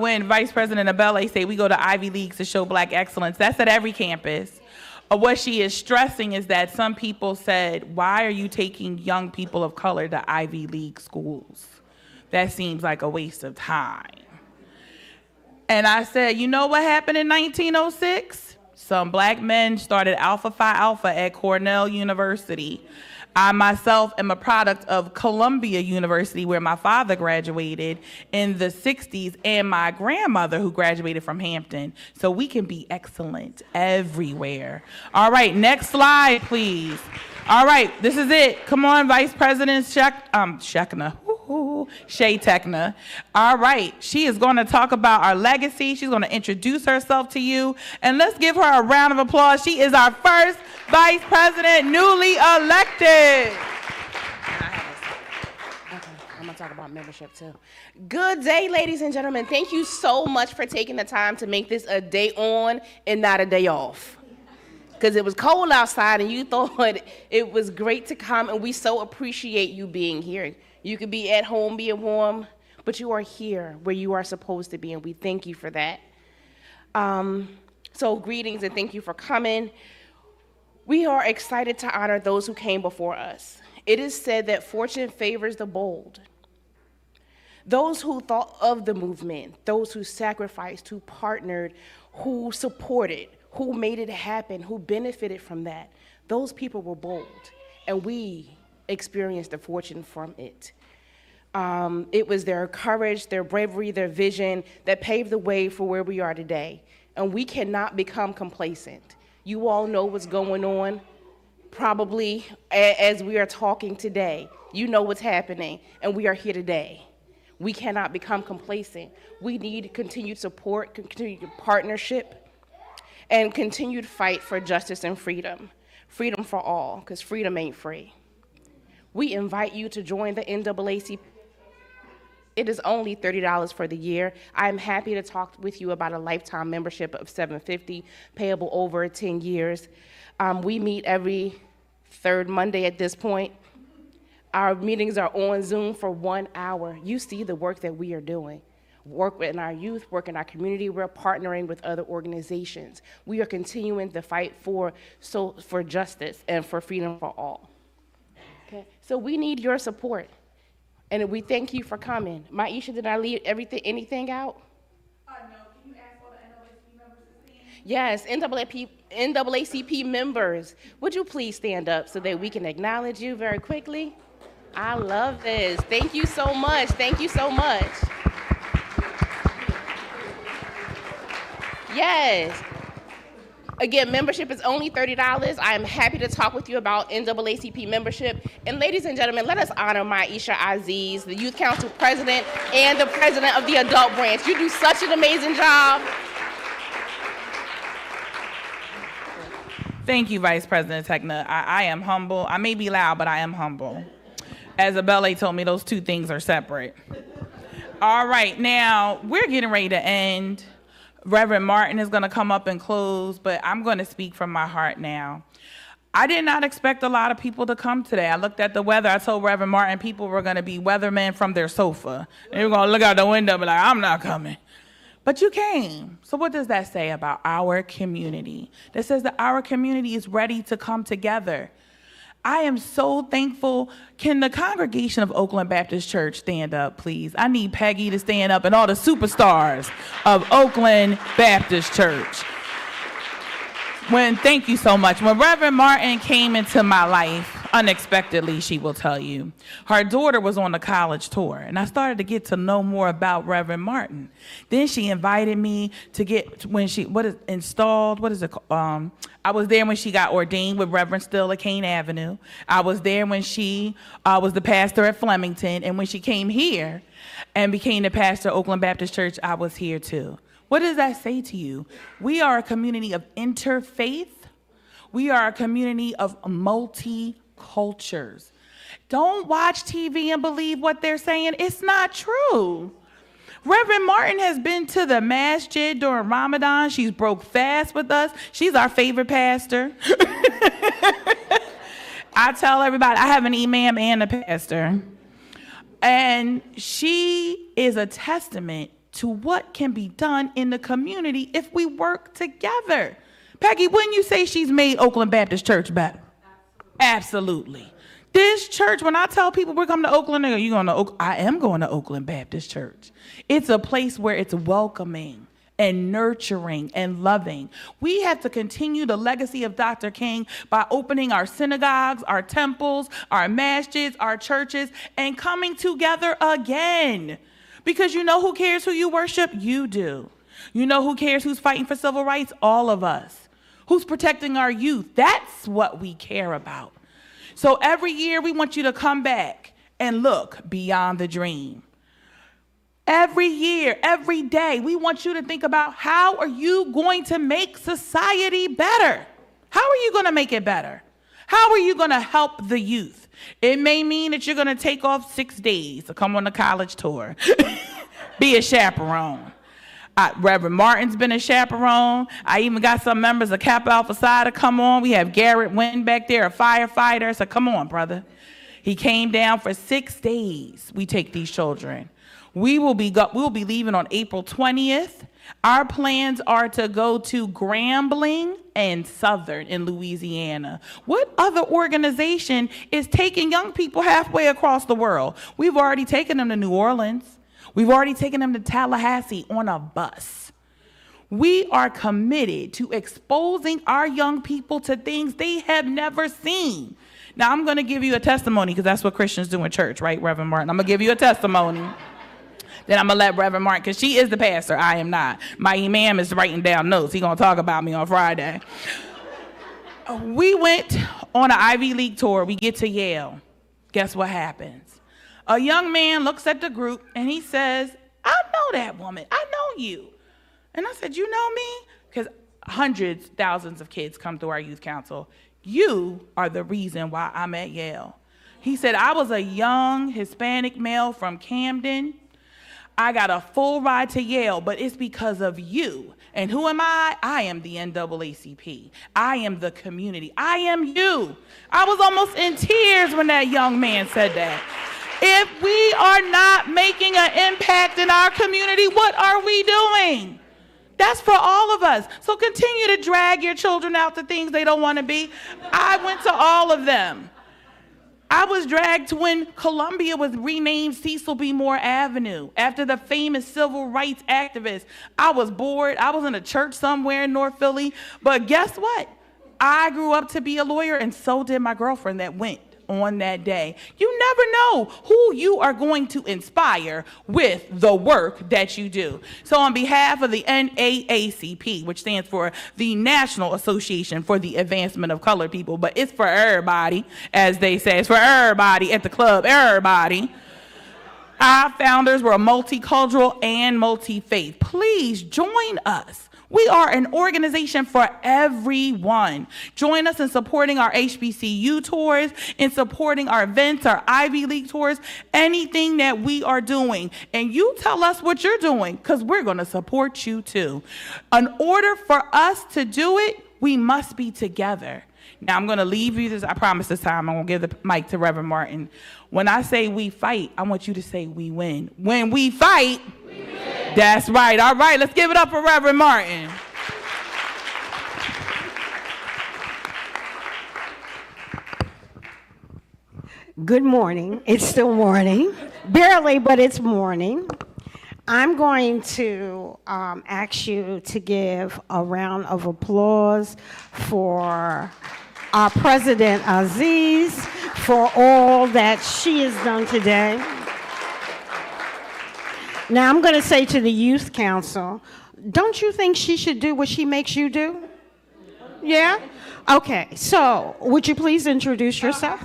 when Vice President Abele say we go to Ivy Leagues to show Black excellence, that's at every campus. What she is stressing is that some people said, why are you taking young people of color to Ivy League schools? That seems like a waste of time. And I said, you know what happened in 1906? Some Black men started Alpha Phi Alpha at Cornell University. I myself am a product of Columbia University, where my father graduated in the 60s, and my grandmother, who graduated from Hampton. So we can be excellent everywhere. All right, next slide, please. All right, this is it. Come on, Vice President Shekna. Shay Techna. All right, she is going to talk about our legacy. She's going to introduce herself to you, and let's give her a round of applause. She is our first Vice President, newly elected. Okay, I'm going to talk about membership too. Good day, ladies and gentlemen. Thank you so much for taking the time to make this a day on and not a day off. because it was cold outside and you thought it was great to come, and we so appreciate you being here. You could be at home being warm, but you are here where you are supposed to be, and we thank you for that. So greetings and thank you for coming. We are excited to honor those who came before us. It is said that fortune favors the bold. Those who thought of the movement, those who sacrificed, who partnered, who supported, who made it happen, who benefited from that, those people were bold, and we experienced the fortune from it. It was their courage, their bravery, their vision that paved the way for where we are today, and we cannot become complacent. You all know what's going on, probably as we are talking today. You know what's happening, and we are here today. We cannot become complacent. We need continued support, continued partnership, and continued fight for justice and freedom. Freedom for all, because freedom ain't free. We invite you to join the NAACP. It is only $30 for the year. I'm happy to talk with you about a lifetime membership of $750, payable over 10 years. We meet every third Monday at this point. Our meetings are on Zoom for 1 hour. You see the work that we are doing. Work in our youth, work in our community. We're partnering with other organizations. We are continuing the fight for justice and for freedom for all. Okay, so we need your support, and we thank you for coming. Maisha, did I leave anything out? No. Can you ask all the NAACP members to stand? Yes, NAACP members, would you please stand up so that we can acknowledge you very quickly? I love this. Thank you so much. Thank you so much. Yes. Again, membership is only $30. I am happy to talk with you about NAACP membership. And ladies and gentlemen, let us honor Maisha Aziz, the Youth Council President and the President of the Adult Branch. You do such an amazing job. Thank you, Vice President Techna. I am humble. I may be loud, but I am humble. As Abele told me, those two things are separate. All right, now we're getting ready to end. Reverend Martin is going to come up and close, but I'm going to speak from my heart now. I did not expect a lot of people to come today. I looked at the weather. I told Reverend Martin people were going to be weathermen from their sofa. They were going to look out the window and be like, I'm not coming. But you came. So what does that say about our community? That says that our community is ready to come together. I am so thankful. Can the congregation of Oakland Baptist Church stand up, please? I need Peggy to stand up and all the superstars of Oakland Baptist Church. Thank you so much. When Reverend Martin came into my life, unexpectedly, she will tell you, her daughter was on the college tour, and I started to get to know more about Reverend Martin. Then she invited me to I was there when she got ordained with Reverend Still at Kane Avenue. I was there when she was the pastor at Flemington, and when she came here and became the pastor of Oakland Baptist Church, I was here too. What does that say to you? We are a community of interfaith. We are a community of multi-cultures. Don't watch TV and believe what they're saying. It's not true. Reverend Martin has been to the masjid during Ramadan. She's broke fast with us. She's our favorite pastor. I tell everybody, I have an imam and a pastor. And she is a testament to what can be done in the community if we work together. Peggy, wouldn't you say she's made Oakland Baptist Church better? Absolutely. This church, when I tell people we're coming to Oakland, they go, you going to Oakland? I am going to Oakland Baptist Church. It's a place where it's welcoming and nurturing and loving. We have to continue the legacy of Dr. King by opening our synagogues, our temples, our masjids, our churches, and coming together again. Because you know who cares who you worship? You do. You know who cares who's fighting for civil rights? All of us. Who's protecting our youth? That's what we care about. So every year we want you to come back and look beyond the dream. Every year, every day, we want you to think about how are you going to make society better? How are you going to make it better? How are you going to help the youth? It may mean that you're going to take off 6 days to come on a college tour, be a chaperone. Reverend Martin's been a chaperone. I even got some members of Kappa Alpha Psi to come on. We have Garrett Wynn back there, a firefighter. So come on, brother. He came down for 6 days. We take these children. We'll be leaving on April 20th. Our plans are to go to Grambling and Southern in Louisiana. What other organization is taking young people halfway across the world? We've already taken them to New Orleans. We've already taken them to Tallahassee on a bus. We are committed to exposing our young people to things they have never seen. Now, I'm going to give you a testimony because that's what Christians do in church, right, Reverend Martin? I'm going to give you a testimony. Then I'm going to let Reverend Martin, because she is the pastor. I am not. My imam is writing down notes. He's going to talk about me on Friday. We went on an Ivy League tour. We get to Yale. Guess what happens? A young man looks at the group and he says, I know that woman. I know you. And I said, you know me? Because hundreds, thousands of kids come through our youth council. You are the reason why I'm at Yale. He said, I was a young Hispanic male from Camden. I got a full ride to Yale, but it's because of you. And who am I? I am the NAACP. I am the community. I am you. I was almost in tears when that young man said that. If we are not making an impact in our community, what are we doing? That's for all of us. So continue to drag your children out to things they don't want to be. I went to all of them. I was dragged when Columbia was renamed Cecil B. Moore Avenue after the famous civil rights activist. I was bored. I was in a church somewhere in North Philly. But guess what? I grew up to be a lawyer, and so did my girlfriend that went on that day. You never know who you are going to inspire with the work that you do. So on behalf of the NAACP, which stands for the National Association for the Advancement of Colored People, but it's for everybody, as they say, it's for everybody at the club, everybody. Our founders were multicultural and multi-faith. Please join us. We are an organization for everyone. Join us in supporting our HBCU tours, in supporting our events, our Ivy League tours, anything that we are doing. And you tell us what you're doing, because we're going to support you too. In order for us to do it, we must be together. Now, I'm going to leave you this. I promise this time I'm going to give the mic to Reverend Martin. When I say we fight, I want you to say we win. When we fight, we win. That's right. All right, let's give it up for Reverend Martin. Good morning. It's still morning. Barely, but it's morning. I'm going to ask you to give a round of applause for our President Aziz for all that she has done today. Now, I'm going to say to the Youth Council, don't you think she should do what she makes you do? Yeah? Okay, so would you please introduce yourself?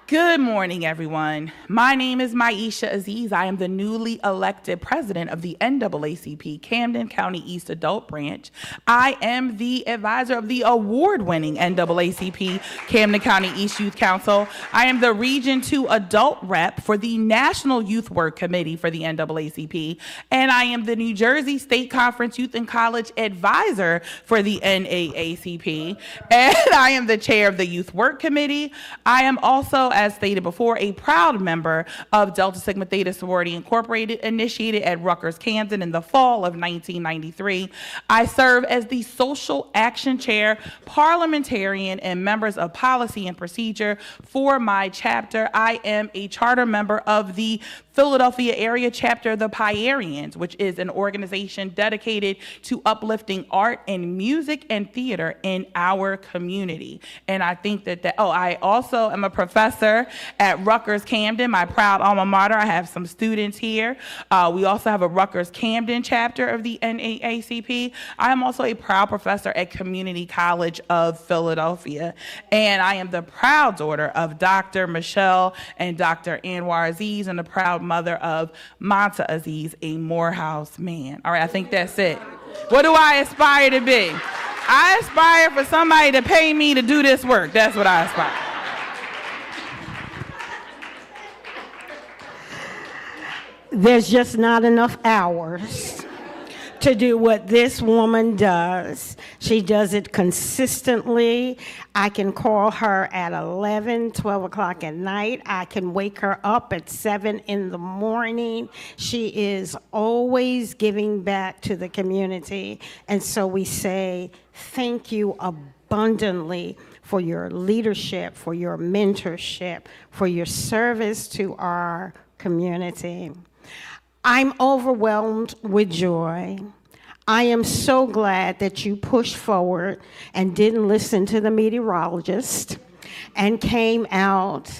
Good morning, everyone. My name is Maisha Aziz. I am the newly elected president of the NAACP Camden County East Adult Branch. I am the advisor of the award-winning NAACP Camden County East Youth Council. I am the Region 2 Adult Rep for the National Youth Work Committee for the NAACP, and I am the New Jersey State Conference Youth and College Advisor for the NAACP, and I am the chair of the Youth Work Committee. I am also, as stated before, a proud member of Delta Sigma Theta Sorority Incorporated, initiated at Rutgers, Camden in the fall of 1993. I serve as the Social Action Chair, Parliamentarian, and members of Policy and Procedure for my chapter. I am a charter member of the Philadelphia area chapter of the Pierians, which is an organization dedicated to uplifting art and music and theater in our community. And I think I also am a professor at Rutgers Camden, my proud alma mater. I have some students here. We also have a Rutgers Camden chapter of the NAACP. I am also a proud professor at Community College of Philadelphia. And I am the proud daughter of Dr. Michelle and Dr. Anwar Aziz, and the proud mother of Monta Aziz, a Morehouse man. All right, I think that's it. What do I aspire to be? I aspire for somebody to pay me to do this work. That's what I aspire. there's just not enough hours to do what this woman does. She does it consistently. I can call her at 11, 12 o'clock at night. I can wake her up at 7 in the morning. She is always giving back to the community. And so we say thank you abundantly for your leadership, for your mentorship, for your service to our community. I'm overwhelmed with joy. I am so glad that you pushed forward and didn't listen to the meteorologist and came out.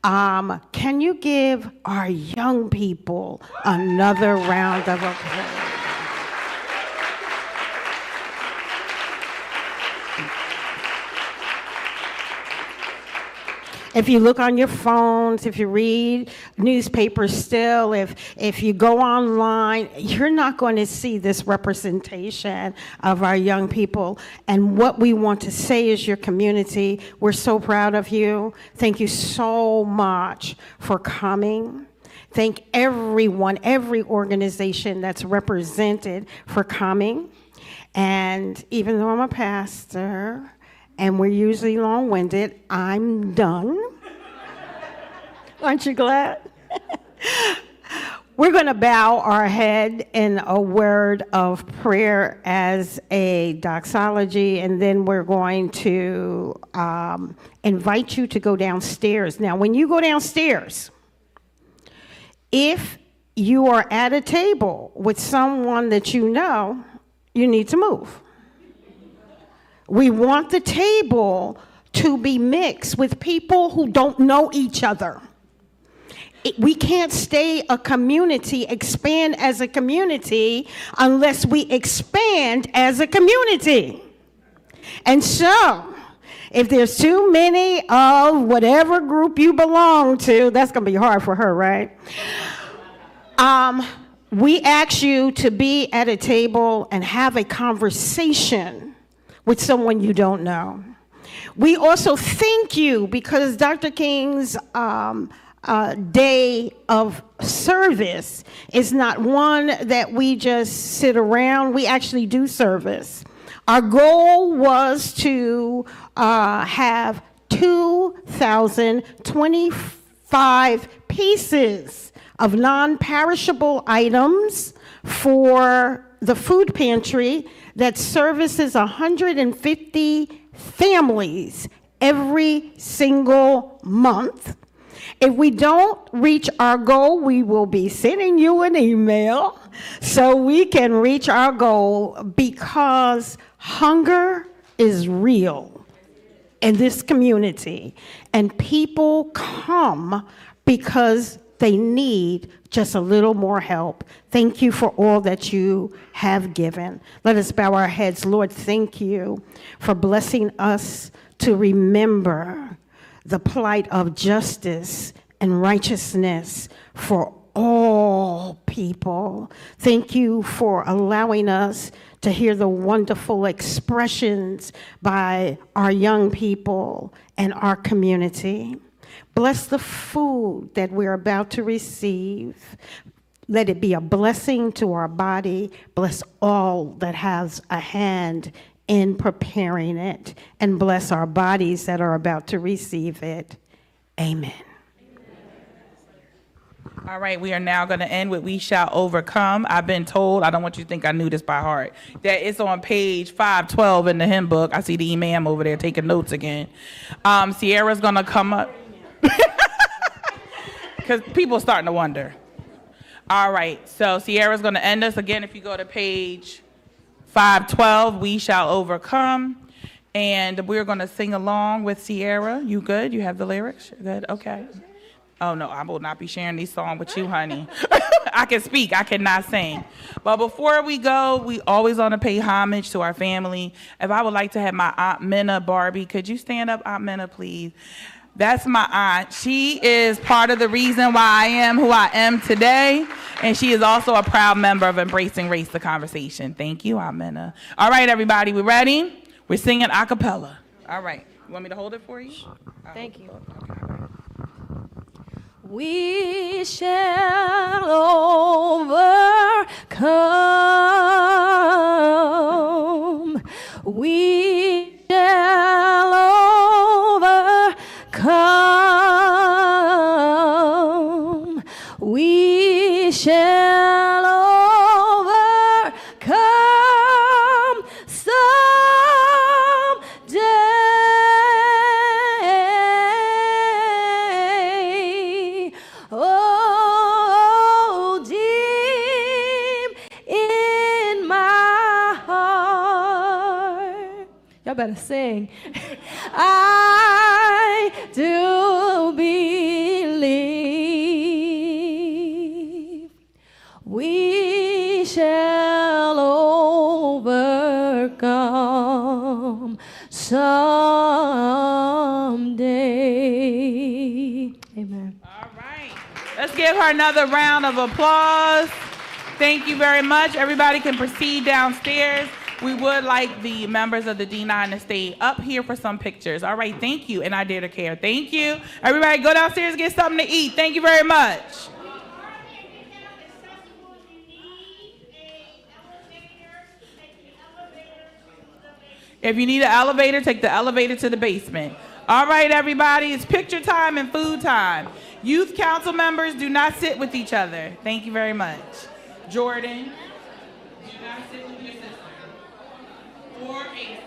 Can you give our young people another round of applause? If you look on your phones, if you read newspapers still, if you go online, you're not going to see this representation of our young people. And what we want to say is your community, we're so proud of you. Thank you so much for coming. Thank everyone, every organization that's represented for coming. And even though I'm a pastor, and we're usually long-winded, I'm done. Aren't you glad? We're going to bow our head in a word of prayer as a doxology, and then we're going to invite you to go downstairs. Now, when you go downstairs, if you are at a table with someone that you know, you need to move. We want the table to be mixed with people who don't know each other. We can't stay a community, expand as a community, unless we expand as a community. And so, if there's too many of whatever group you belong to, that's going to be hard for her, right? We ask you to be at a table and have a conversation with someone you don't know. We also thank you because Dr. King's day of service is not one that we just sit around. We actually do service. Our goal was to have 2,025 pieces of non-perishable items for the food pantry that services 150 families every single month. If we don't reach our goal, we will be sending you an email so we can reach our goal, because hunger is real in this community, and people come because they need just a little more help. Thank you for all that you have given. Let us bow our heads. Lord, thank you for blessing us to remember the plight of justice and righteousness for all people. Thank you for allowing us to hear the wonderful expressions by our young people and our community. Bless the food that we're about to receive. Let it be a blessing to our body. Bless all that has a hand in preparing it, and bless our bodies that are about to receive it. Amen. All right, we are now going to end with We Shall Overcome. I've been told, I don't want you to think I knew this by heart, that it's on page 512 in the hymn book. I see the imam over there taking notes again. Sierra's going to come up. Because people are starting to wonder. All right, so Sierra's going to end us again. If you go to page 512, We Shall Overcome. And we're going to sing along with Sierra. You good? You have the lyrics? Good? Okay. Oh, no, I will not be sharing these songs with you, honey. I can speak. I cannot sing. But before we go, we always want to pay homage to our family. If I would like to have my Aunt Minna Barbie, could you stand up, Aunt Minna, please? That's my aunt. She is part of the reason why I am who I am today. And she is also a proud member of Embracing Race, the Conversation. Thank you, Aunt Minna. All right, everybody, we ready? We're singing a cappella. All right. You want me to hold it for you? Thank you. We shall overcome. We shall overcome. We shall overcome someday. Oh, deep in my heart. Y'all better sing. I do believe we shall overcome someday. Amen. Let's give her another round of applause. Thank you very much. Everybody can proceed downstairs. We would like the members of the D9 to stay up here for some pictures. All right, thank you, and I dare to care. Thank you. Everybody go downstairs and get something to eat. Thank you very much. If you need an elevator, take the elevator to the basement. All right, everybody, it's picture time and food time. Youth council members, do not sit with each other. Thank you very much. Jordan, do not sit with your sister. 4 8.